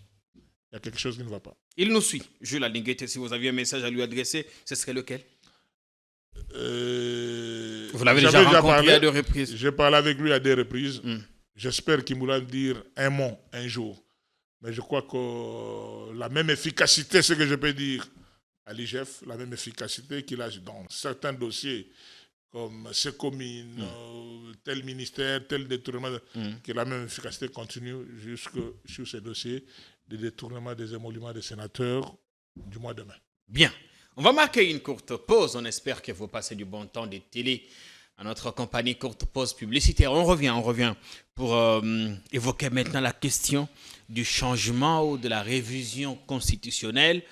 y a quelque chose qui ne va pas. Il nous suit. Jules Alinguette, si vous aviez un message à lui adresser, ce serait lequel? Vous l'avez déjà rencontré à 2 reprises. J'ai parlé avec lui à 2 reprises. J'espère qu'il pourra dire un mot un jour. Mais je crois que la même efficacité, ce que je peux dire à l'IGF la même efficacité qu'il a dans certains dossiers, comme ces communes, tel ministère, tel détournement, que la même efficacité continue jusque sur ces dossiers de détournement des émoluments des sénateurs du mois de mai. Bien. On va marquer une courte pause. On espère que vous passez du bon temps de télé à notre compagnie. Courte pause publicitaire. On revient pour évoquer maintenant la question du changement ou de la révision constitutionnelle,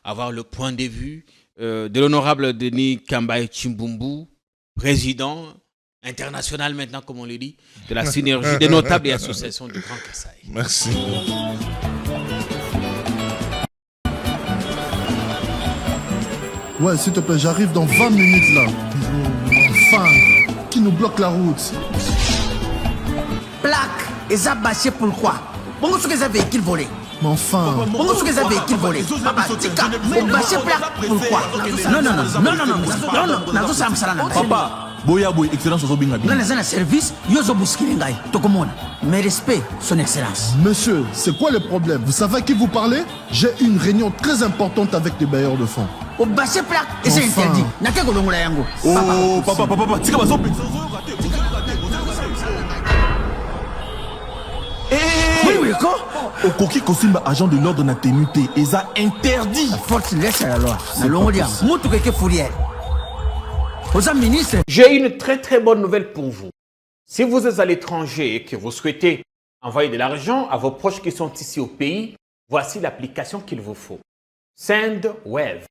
avoir le point de vue de l'honorable Denis Kambaye Chimbumbu, président international maintenant, comme on le dit, de la synergie des notables et associations du Grand Kasaï. Merci. Ouais, s'il te plaît, j'arrive dans 20 minutes là. Enfin, qui nous bloque la route? Plaque, et ça bâché pourquoi? Bon, ce que ça véhicule volé. Mais enfin. Bon, ce que ça véhicule volé. Papa, tika, on bâché plaque pourquoi? Non, ça me sera. Papa, boya boy, excellence au binga. Non, les un service, yozo buskilingai, tokomon. Mes respects, son excellence. Monsieur, c'est quoi le problème? Vous savez à qui vous parlez? J'ai une réunion très importante avec les bailleurs de fonds. Au bâché plaque, et c'est interdit. N'a qu'à golongola yango. Oh, papa, tika baso. Oui, quoi? Au coquille Kosimba, agent de l'ordre n'a tenu té, et ça interdit. La force laisse à la loi. La longue moutou keke fourrière. Aux ministres. J'ai une très bonne nouvelle pour vous. Si vous êtes à l'étranger et que vous souhaitez envoyer de l'argent à vos proches qui sont ici au pays, voici l'application qu'il vous faut. SendWave.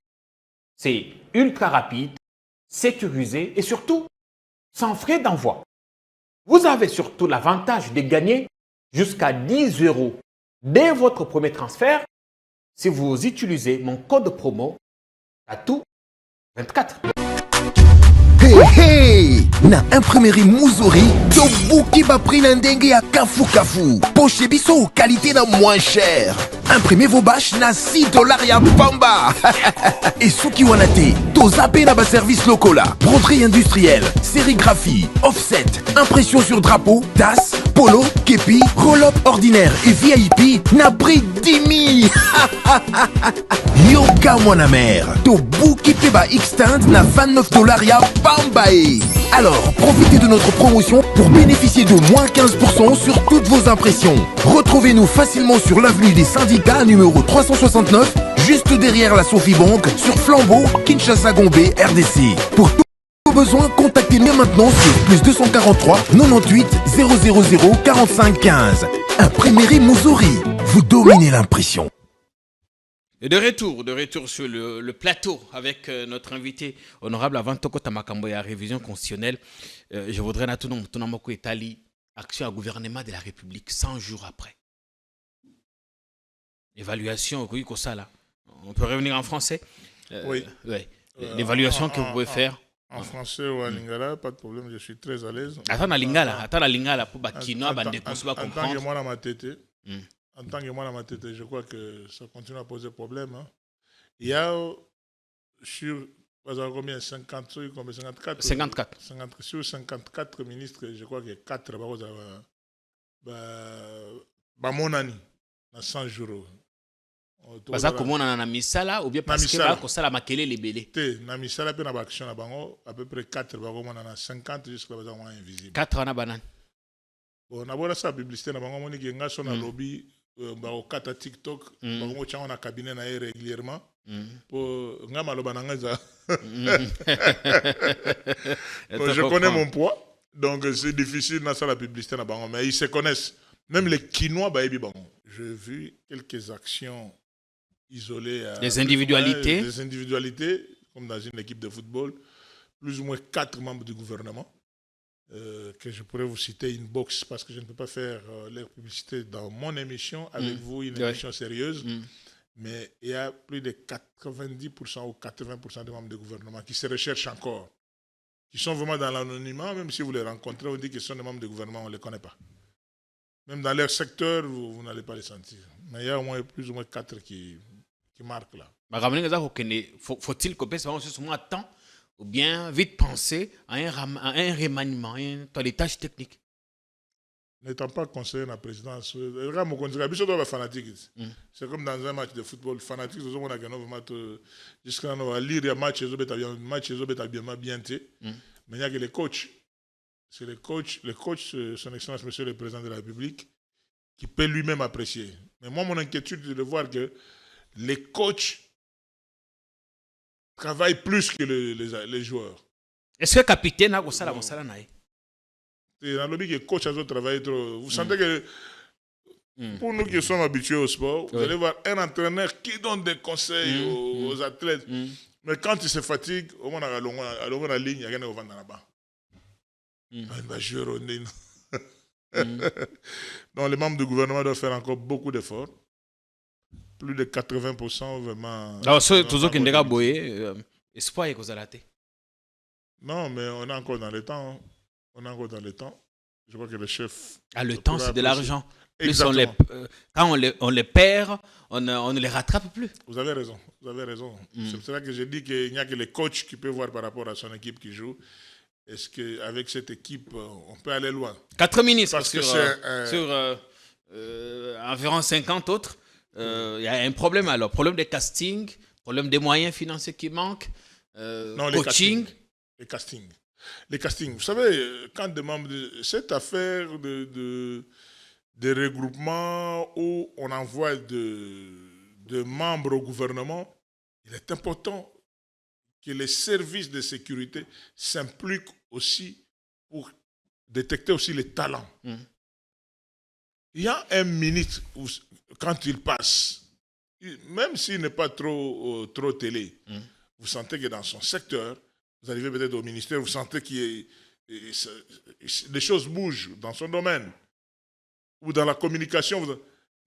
C'est ultra rapide, sécurisé et surtout sans frais d'envoi. Vous avez surtout l'avantage de gagner jusqu'à 10 € dès votre premier transfert si vous utilisez mon code promo TATOU24. Hey, na imprimerie Muzuri, Tobuki ba prix na ndenge ya kafu. Poche biso qualité na moins cher. Imprimez vos bâches na 6 $ ya pamba. Et souki wanate, tozape na ba service lokola, broderie industrielle, sérigraphie, offset, impression sur drapeau, tasse, polo, képi, roll-up ordinaire et VIP na prix 10 000. Yoka mwana mère, Tobuki peba extend na 29 $ ya Pambae. Alors, profitez de notre promotion pour bénéficier de moins 15% sur toutes vos impressions. Retrouvez-nous facilement sur l'avenue des Syndicats numéro 369, juste derrière la Sophie Bank, sur Flambeau, Kinshasa Gombe, RDC. Pour tous vos besoins, contactez-nous maintenant sur plus 243 98 000 45 15. Imprimerie Muzuri, vous dominez l'impression. Et de retour sur le plateau avec notre invité honorable avant Toko Tamakambo et la révision constitutionnelle. Je voudrais Natunamoko Etali, action à gouvernement de la République 100 jours après. Évaluation, oui, comme ça là. On peut revenir en français. Oui. L'évaluation que vous pouvez faire. En français ou en lingala, pas de problème, je suis très à l'aise. Attends la lingala pour Bakino, Bande comprendre. En tant que moi dans ma tête. En tant que moi dans ma tête, je crois que ça continue à poser problème. Hein. Il y a sur combien 54 sur 54 ministres, je crois que 4 mon année, dans 100 jours. Parce que comment on a misala ou bien parce que ça la makele les belé. Na misala pe na action na bango à peu près 4 bango on a 50 jusqu'à présent invisible. 4 na banane. Bon na bona sa publicité na bango moni ki nga so na lobby ba o kata TikTok bango tcha on a cabinet na régulièrement pour nga maloba na nga za. Je connais mon poids donc c'est difficile na sa la publicité na bango mais ils se connaissent même les Quinois ba ebi bango. J'ai vu quelques actions isolées. Des individualités. Des individualités, comme dans une équipe de football. Plus ou moins 4 membres du gouvernement. Que je pourrais vous citer une box parce que je ne peux pas faire leur publicité dans mon émission avec vous, une émission sérieuse. Mais il y a plus de 90% ou 80% des membres du gouvernement qui se recherchent encore. Qui sont vraiment dans l'anonymat, même si vous les rencontrez, on dit qu'ils sont des membres du gouvernement, on ne les connaît pas. Même dans leur secteur, vous n'allez pas les sentir. Mais il y a au moins plus ou moins 4 qui marquent là. Faut-il couper ce moment de temps ou bien vite penser à un remaniement, à un toilettage technique? N'étant pas conseiller dans la présidence, c'est comme dans un match de football. Fanatique, jusqu'à lire un match, bien. Mais il y a que les coachs. C'est les coachs, son Excellence, Monsieur le Président de la République, qui peut lui-même apprécier. Mais moi, mon inquiétude, c'est de voir que les coachs travaillent plus que les joueurs. Est-ce que le capitaine a ça la c'est dans le but que les coachs ont travaillé trop. Vous sentez que pour nous qui sommes habitués au sport, vous allez voir un entraîneur qui donne des conseils aux athlètes. Mais quand il se fatigue, au moins à la ligne, il y a rien à vendre là-bas. Donc les membres du gouvernement doivent faire encore beaucoup d'efforts. Plus de 80% vraiment. Alors, toujours qu'il y a boyé, espoir est causé. Non, mais on est encore dans le temps. On est encore dans le temps. Je crois que le chef. Ah, le temps, c'est de l'argent. Quand on les perd, on ne les rattrape plus. Vous avez raison. Vous avez raison. C'est pour ça que je dis qu'il n'y a que les coachs qui peuvent voir par rapport à son équipe qui joue. Est-ce qu'avec cette équipe, on peut aller loin? 4 ministres sur environ 50 autres. Il y a un problème alors. Problème de casting, problème des moyens financiers qui manquent, coaching. Les castings. Vous savez, quand des membres de cette affaire de regroupement où on envoie de membres au gouvernement, il est important que les services de sécurité s'impliquent aussi pour détecter aussi les talents. Il y a un ministre, quand il passe, même s'il n'est pas trop télé, vous sentez que dans son secteur, vous arrivez peut-être au ministère, vous sentez que les choses bougent dans son domaine. Ou dans la communication.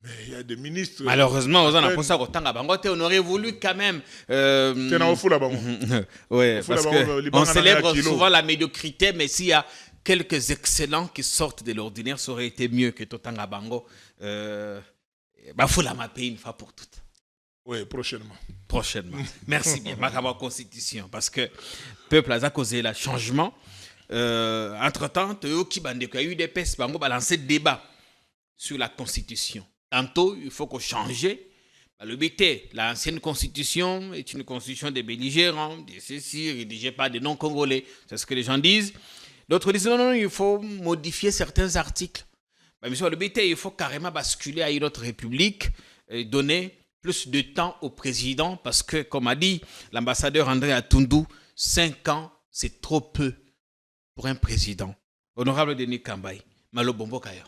Mais il y a des ministres... Malheureusement, on aurait voulu quand même... Oui, parce qu'on célèbre souvent la médiocrité, mais s'il y a quelques excellents qui sortent de l'ordinaire, ça aurait été mieux que Totanga Bango. Il faut la mapper une fois pour toutes. Oui, prochainement. Merci bien. Ma constitution. Parce que le peuple a causé le changement. Entre-temps, il y a eu des pestes. Bango a lancé le débat sur la constitution. Tantôt, il faut qu'on change. Le BT, l'ancienne constitution est une constitution des belligérants, de ceci, rédigée par des non-congolais. C'est ce que les gens disent. D'autres disent non, il faut modifier certains articles. Mais sur le BT, il faut carrément basculer à une autre république et donner plus de temps au président parce que, comme a dit l'ambassadeur André Atundu, 5 ans, c'est trop peu pour un président. Honorable Denis Kambaï, Malo Bombo Kaya.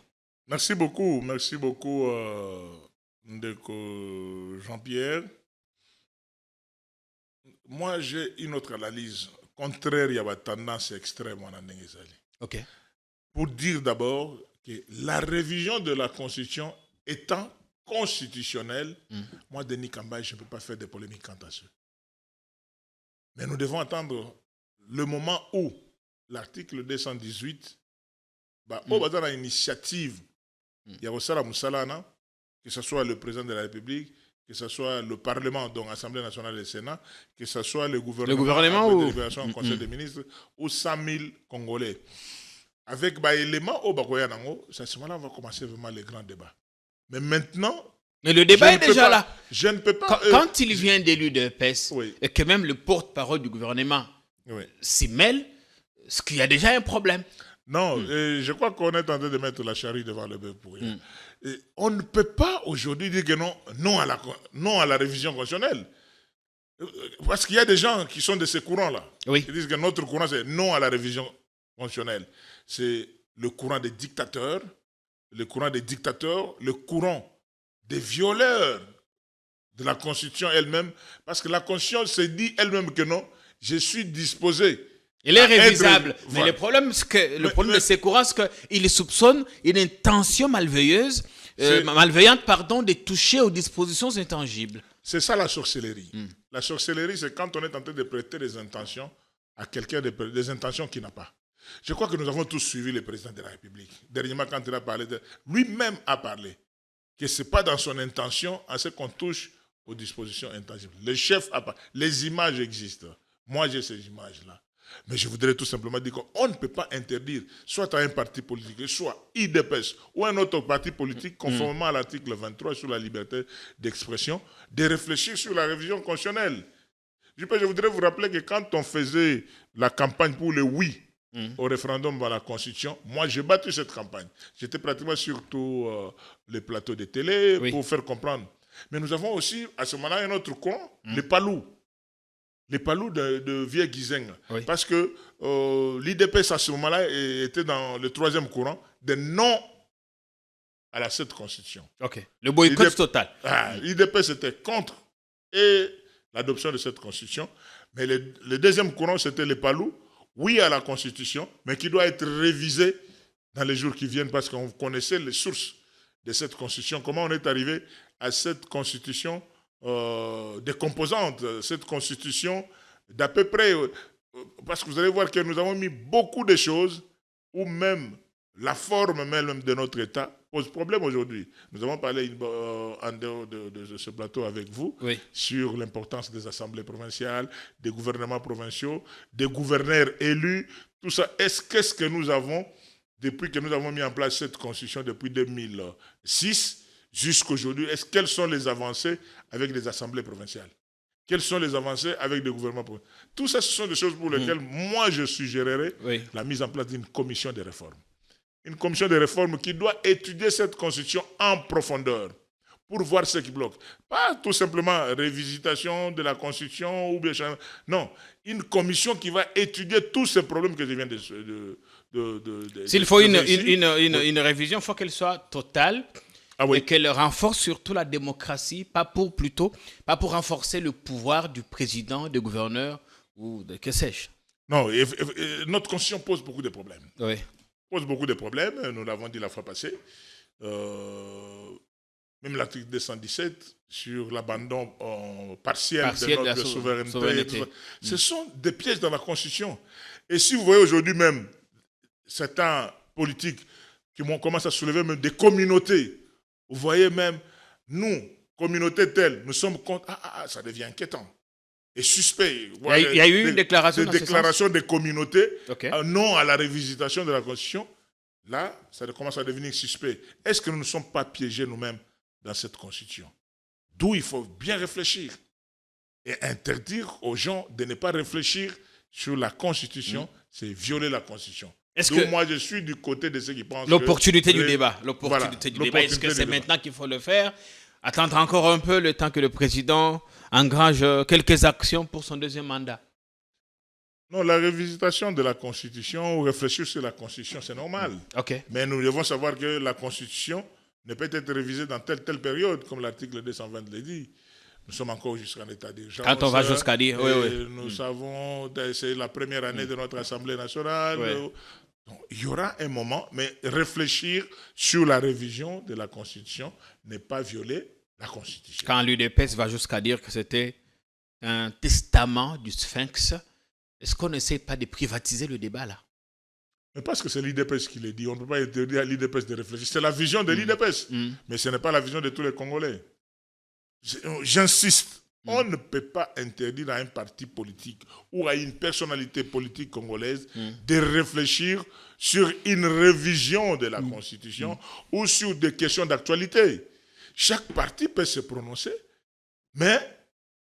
Merci beaucoup, Ndeko Jean-Pierre. Moi, j'ai une autre analyse. Contraire, il y a une tendance extrême en Andenguezali. Ok. Pour dire d'abord que la révision de la Constitution étant constitutionnelle, moi, Denis Kambaï, je ne peux pas faire de polémique quant à ça. Mais nous devons attendre le moment où l'article 218, dans l'initiative, il y a aussi la Moussalana, que ce soit le président de la République, que ce soit le Parlement, donc l'Assemblée nationale et le Sénat, que ce soit le gouvernement ou délibération au Conseil des ministres, ou 100 000 Congolais. Avec l'élément au Bakoyanango, à ce moment-là, on va commencer vraiment les grands débats. Mais maintenant... Mais le débat est déjà là. Je ne peux pas... Quand il vient d'élu de PES, et que même le porte-parole du gouvernement s'y mêle, est-ce qu'il y a déjà un problème? Non, je crois qu'on est en train de mettre la charrue devant le bœuf pour rien. On ne peut pas aujourd'hui dire que non à la révision constitutionnelle. Parce qu'il y a des gens qui sont de ces courants-là. Qui disent que notre courant, c'est non à la révision constitutionnelle. C'est le courant des dictateurs, le courant des violeurs de la Constitution elle-même. Parce que la Constitution se dit elle-même que non, je suis disposé. Il est révisable. Mais le problème, de ces courants, c'est qu'ils soupçonnent une intention malveillante, de toucher aux dispositions intangibles. C'est ça la sorcellerie. La sorcellerie, c'est quand on est en train de prêter des intentions à quelqu'un, des intentions qu'il n'a pas. Je crois que nous avons tous suivi le président de la République. Dernièrement, quand il a parlé, lui-même a parlé que ce n'est pas dans son intention à ce qu'on touche aux dispositions intangibles. Le chef a parlé. Les images existent. Moi, j'ai ces images-là. Mais je voudrais tout simplement dire qu'on ne peut pas interdire, soit à un parti politique, soit IDPS ou un autre parti politique, conformément à l'article 23 sur la liberté d'expression, de réfléchir sur la révision constitutionnelle. Je voudrais vous rappeler que quand on faisait la campagne pour le oui au référendum à la Constitution, moi j'ai battu cette campagne. J'étais pratiquement sur tous les plateaux de télé pour faire comprendre. Mais nous avons aussi à ce moment-là un autre courant, les palous. Les palous de Vieux Guizeng. Oui. Parce que l'IDPS à ce moment-là était dans le troisième courant de non à cette constitution. Ok. Le boycott total. L'IDPS était contre et l'adoption de cette constitution. Mais le deuxième courant, c'était les palous. Oui à la constitution, mais qui doit être révisé dans les jours qui viennent parce qu'on connaissait les sources de cette constitution. Comment on est arrivé à cette constitution des composantes, cette constitution d'à peu près, parce que vous allez voir que nous avons mis beaucoup de choses où même la forme même de notre État pose problème aujourd'hui. Nous avons parlé en dehors de ce plateau avec vous sur l'importance des assemblées provinciales, des gouvernements provinciaux, des gouverneurs élus, tout ça. Qu'est-ce que nous avons, depuis que nous avons mis en place cette constitution depuis 2006 jusqu'à aujourd'hui, quelles sont les avancées avec les assemblées provinciales? Quelles sont les avancées avec les gouvernements provinciaux? Tout ça, ce sont des choses pour lesquelles moi, je suggérerais la mise en place d'une commission de réforme. Une commission de réforme qui doit étudier cette constitution en profondeur pour voir ce qui bloque. Pas tout simplement révisitation de la constitution ou bien... Non, une commission qui va étudier tous ces problèmes que je viens de S'il faut une révision, il faut qu'elle soit totale. Et qu'elle renforce surtout la démocratie, pas pour renforcer le pouvoir du président, du gouverneur ou de que sais-je. Non, notre constitution pose beaucoup de problèmes. Oui. Pose beaucoup de problèmes, nous l'avons dit la fois passée. Même l'article 217 sur l'abandon partiel de notre souveraineté. Ce sont des pièges dans la constitution. Et si vous voyez aujourd'hui même certains politiques qui commencent à soulever même des communautés, vous voyez même, nous, communauté telle, nous sommes contre... ça devient inquiétant. Et suspect. Il y a eu une déclaration des déclarations des communautés, non à la révisitation de la Constitution. Là, ça commence à devenir suspect. Est-ce que nous ne sommes pas piégés nous-mêmes dans cette Constitution? D'où il faut bien réfléchir et interdire aux gens de ne pas réfléchir sur la Constitution, c'est violer la Constitution. Moi, je suis du côté de ceux qui pensent l'opportunité du débat. L'opportunité du débat. Est-ce que c'est maintenant qu'il faut le faire? Attendre encore un peu le temps que le président engrange quelques actions pour son deuxième mandat? Non, la révisitation de la Constitution ou réfléchir sur la Constitution, c'est normal. Mais nous devons savoir que la Constitution ne peut être révisée dans telle période, comme l'article 220 le dit. Nous sommes encore jusqu'en état d'urgence. Quand on va jusqu'à dire, nous savons, c'est la première année de notre Assemblée nationale. Donc, il y aura un moment, mais réfléchir sur la révision de la Constitution n'est pas violer la Constitution. Quand l'UDPS va jusqu'à dire que c'était un testament du Sphinx, est-ce qu'on n'essaie pas de privatiser le débat là? Mais parce que c'est l'IDPS qui le dit, on ne peut pas interdire à l'IDPS de réfléchir. C'est la vision de l'IDPS, mais ce n'est pas la vision de tous les Congolais. J'insiste, on ne peut pas interdire à un parti politique ou à une personnalité politique congolaise de réfléchir sur une révision de la Constitution ou sur des questions d'actualité. Chaque parti peut se prononcer, mais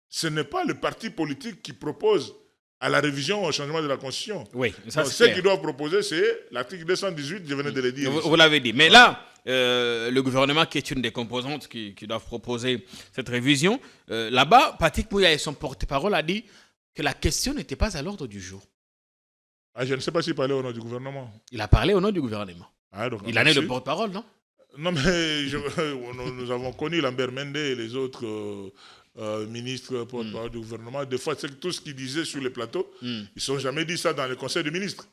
ce n'est pas le parti politique qui propose à la révision ou au changement de la Constitution. Oui, ça donc, ce qu'ils doivent proposer, c'est l'article 218, je venais de le dire. Vous l'avez dit. Mais là, le gouvernement, qui est une des composantes qui doivent proposer cette révision, là-bas, Patrick Mouya et son porte-parole a dit que la question n'était pas à l'ordre du jour. Je ne sais pas s'il parlait au nom du gouvernement. Il a parlé au nom du gouvernement. Il en est le porte-parole, non? Non, mais nous avons connu Lambert Mende et les autres ministres porte-parole du gouvernement. Des fois, c'est tout ce qu'ils disaient sur les plateaux. Ils ne sont jamais dit ça dans le conseil des ministres.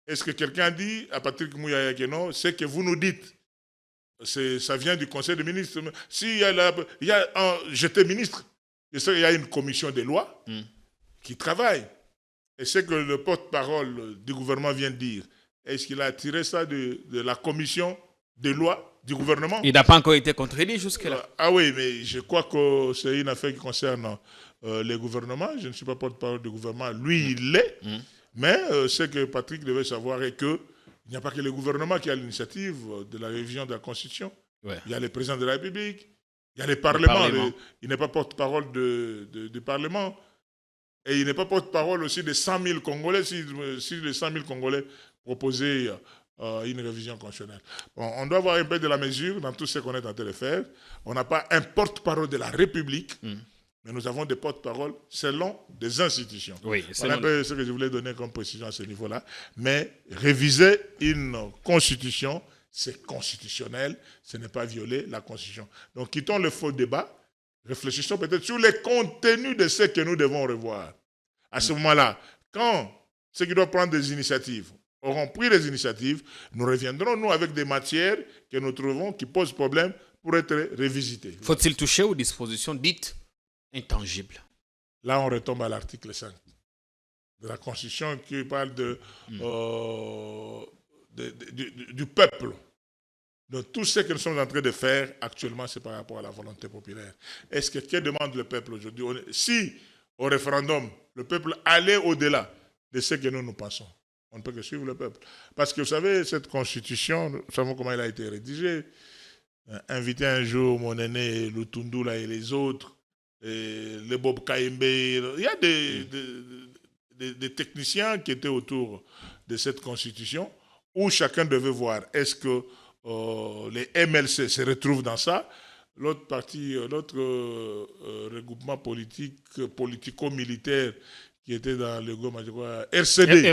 Est-ce que quelqu'un a dit à Patrick Mouya que non, c'est que vous nous dites, ça vient du conseil des ministres. Si j'étais ministre, je sais qu'il y a une commission des lois qui travaille. Et c'est que le porte-parole du gouvernement vient de dire. Est-ce qu'il a tiré ça de la commission des lois du gouvernement? Il n'a pas encore été contredit jusque-là. Oui, mais je crois que c'est une affaire qui concerne les gouvernements. Je ne suis pas porte-parole du gouvernement. Lui, il l'est. Mais ce que Patrick devait savoir est qu'il n'y a pas que le gouvernement qui a l'initiative de la révision de la Constitution. Ouais. Il y a le président de la République, il y a le Parlement. Il n'est pas porte-parole du Parlement. Et il n'est pas porte-parole aussi des 100 000 Congolais, si les 100 000 Congolais proposaient une révision constitutionnelle. Bon, on doit avoir un peu de la mesure dans tout ce qu'on est en train de faire. On n'a pas un porte-parole de la République, mais nous avons des porte-paroles selon des institutions. Oui, voilà un peu ce que je voulais donner comme précision à ce niveau-là. Mais réviser une constitution, c'est constitutionnel, ce n'est pas violer la Constitution. Donc quittons le faux débat, réfléchissons peut-être sur les contenus de ce que nous devons revoir. À ce moment-là, quand ceux qui doivent prendre des initiatives auront pris des initiatives, nous reviendrons, nous, avec des matières que nous trouvons qui posent problème pour être révisitées. Faut-il toucher aux dispositions dites intangibles? Là, on retombe à l'article 5 de la Constitution qui parle du peuple. Donc, tout ce que nous sommes en train de faire actuellement, c'est par rapport à la volonté populaire. Est-ce que demande le peuple aujourd'hui? Si, au référendum, le peuple allait au-delà de ce que nous pensons, on ne peut que suivre le peuple. Parce que vous savez, cette constitution, nous savons comment elle a été rédigée. Inviter un jour mon aîné Lutundula et les autres, et le Bob Kaimbe, il y a des techniciens qui étaient autour de cette constitution où chacun devait voir est-ce que les MLC se retrouvent dans ça. L'autre parti, l'autre regroupement politico-militaire qui était dans le groupe RCD,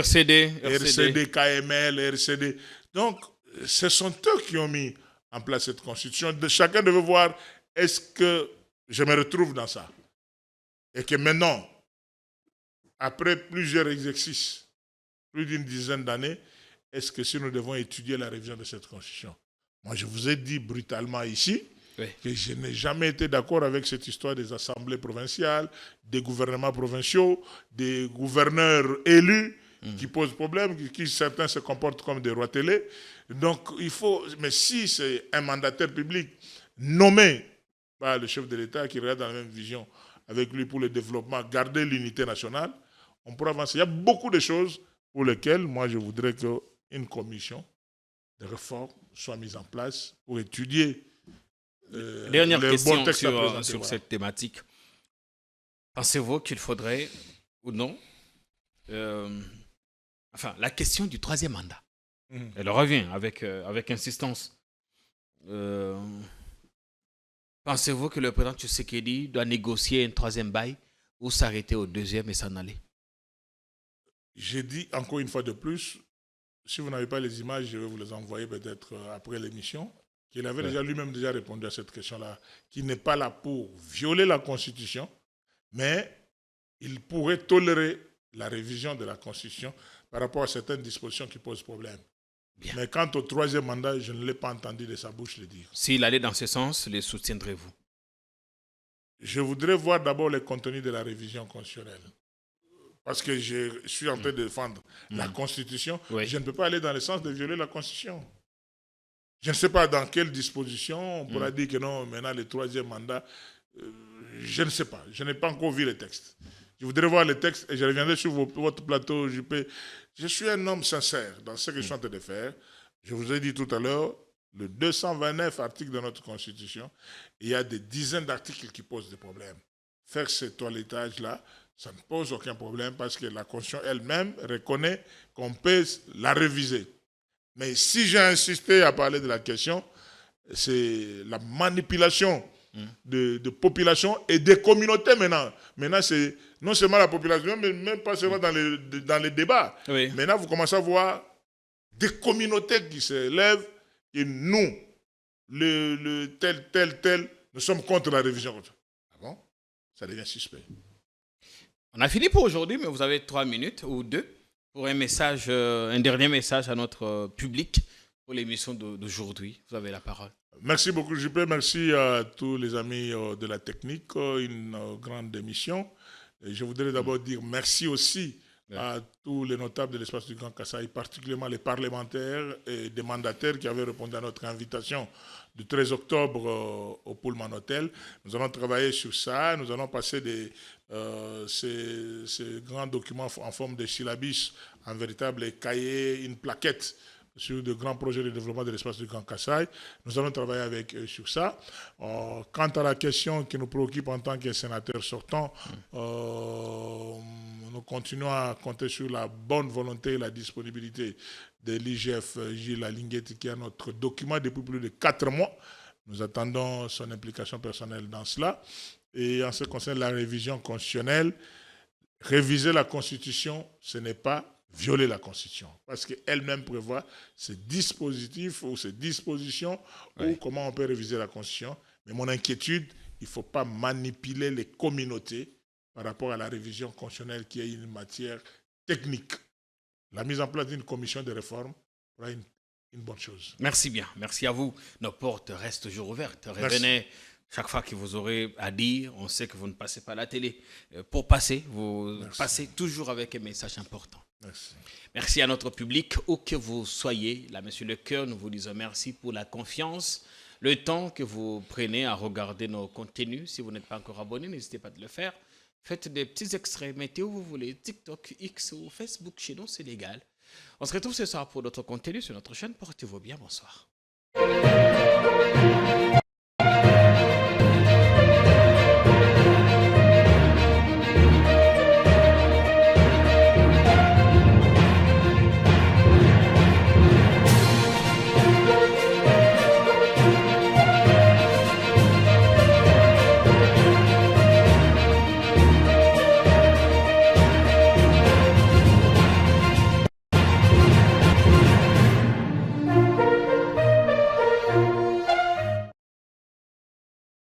KML, RCD. Donc, ce sont eux qui ont mis en place cette constitution. Chacun devait voir est-ce que je me retrouve dans ça. Et que maintenant, après plusieurs exercices, plus d'une dizaine d'années, est-ce que si nous devons étudier la révision de cette constitution? Moi, je vous ai dit brutalement ici que je n'ai jamais été d'accord avec cette histoire des assemblées provinciales, des gouvernements provinciaux, des gouverneurs élus qui posent problème, qui certains se comportent comme des rois télé. Donc, il faut... Mais si c'est un mandataire public nommé par le chef de l'État qui regarde dans la même vision avec lui pour le développement, garder l'unité nationale, on pourra avancer. Il y a beaucoup de choses pour lesquelles, moi, je voudrais qu'une commission de réforme soit mise en place pour étudier dernière question bon sur cette thématique. Pensez-vous qu'il faudrait ou non la question du troisième mandat, elle revient avec insistance. Pensez-vous que le président Tshisekedi doit négocier un troisième bail ou s'arrêter au deuxième et s'en aller? J'ai dit encore une fois de plus, si vous n'avez pas les images, je vais vous les envoyer peut-être après l'émission, qu'il avait lui-même déjà répondu à cette question-là, qu'il n'est pas là pour violer la Constitution, mais il pourrait tolérer la révision de la Constitution par rapport à certaines dispositions qui posent problème. Bien. Mais quant au troisième mandat, je ne l'ai pas entendu de sa bouche le dire. S'il allait dans ce sens, les soutiendrez-vous? Je voudrais voir d'abord les contenus de la révision constitutionnelle. Parce que je suis en train de défendre la Constitution. Je ne peux pas aller dans le sens de violer la Constitution. Je ne sais pas dans quelle disposition on pourra dire que non, maintenant le troisième mandat, je ne sais pas. Je n'ai pas encore vu les textes. Je voudrais voir les textes et je reviendrai sur votre plateau. Je suis un homme sincère dans ce que je suis en train de faire. Je vous ai dit tout à l'heure, le 229 articles de notre Constitution, il y a des dizaines d'articles qui posent des problèmes. Faire ce toilettage-là, ça ne pose aucun problème parce que la Constitution elle-même reconnaît qu'on peut la réviser. Mais si j'ai insisté à parler de la question, c'est la manipulation de population et des communautés maintenant. Maintenant, c'est non seulement la population, mais même pas seulement dans les débats. Oui. Maintenant, vous commencez à voir des communautés qui se lèvent et nous, tel, nous sommes contre la révision. Ah bon? Ça devient suspect. On a fini pour aujourd'hui, mais vous avez 3 minutes ou 2 pour un dernier message à notre public pour l'émission d'aujourd'hui. Vous avez la parole. Merci beaucoup, JP. Merci à tous les amis de la technique. Une grande émission. Et je voudrais d'abord dire merci aussi à tous les notables de l'espace du Grand Kasaï, particulièrement les parlementaires et des mandataires qui avaient répondu à notre invitation du 13 octobre au Pullman Hotel. Nous allons travailler sur ça. Nous allons passer ces grands documents en forme de syllabus, un véritable cahier, une plaquette sur de grands projets de développement de l'espace du Grand Kasaï. Nous allons travailler avec eux sur ça. Quant à la question qui nous préoccupe en tant que sénateur sortant, nous continuons à compter sur la bonne volonté et la disponibilité de l'IGF Gilles Alinguet, qui est notre document depuis plus de 4 mois. Nous attendons son implication personnelle dans cela. Et en ce qui concerne la révision constitutionnelle, réviser la Constitution, ce n'est pas violer la Constitution, parce qu'elle-même prévoit ces dispositifs ou ces dispositions ou comment on peut réviser la Constitution. Mais mon inquiétude, il ne faut pas manipuler les communautés par rapport à la révision constitutionnelle qui est une matière technique. La mise en place d'une commission de réforme sera une bonne chose. Merci bien, merci à vous. Nos portes restent toujours ouvertes. Merci. Revenez chaque fois que vous aurez à dire. On sait que vous ne passez pas à la télé. Pour passer, vous passez toujours avec un message important. Merci. Merci à notre public, où que vous soyez. Là, Monsieur Le Cœur, nous vous disons merci pour la confiance, le temps que vous prenez à regarder nos contenus. Si vous n'êtes pas encore abonné, n'hésitez pas à le faire. Faites des petits extraits, mettez où vous voulez, TikTok, X ou Facebook, chez nous, c'est légal. On se retrouve ce soir pour d'autres contenus sur notre chaîne. Portez-vous bien, bonsoir.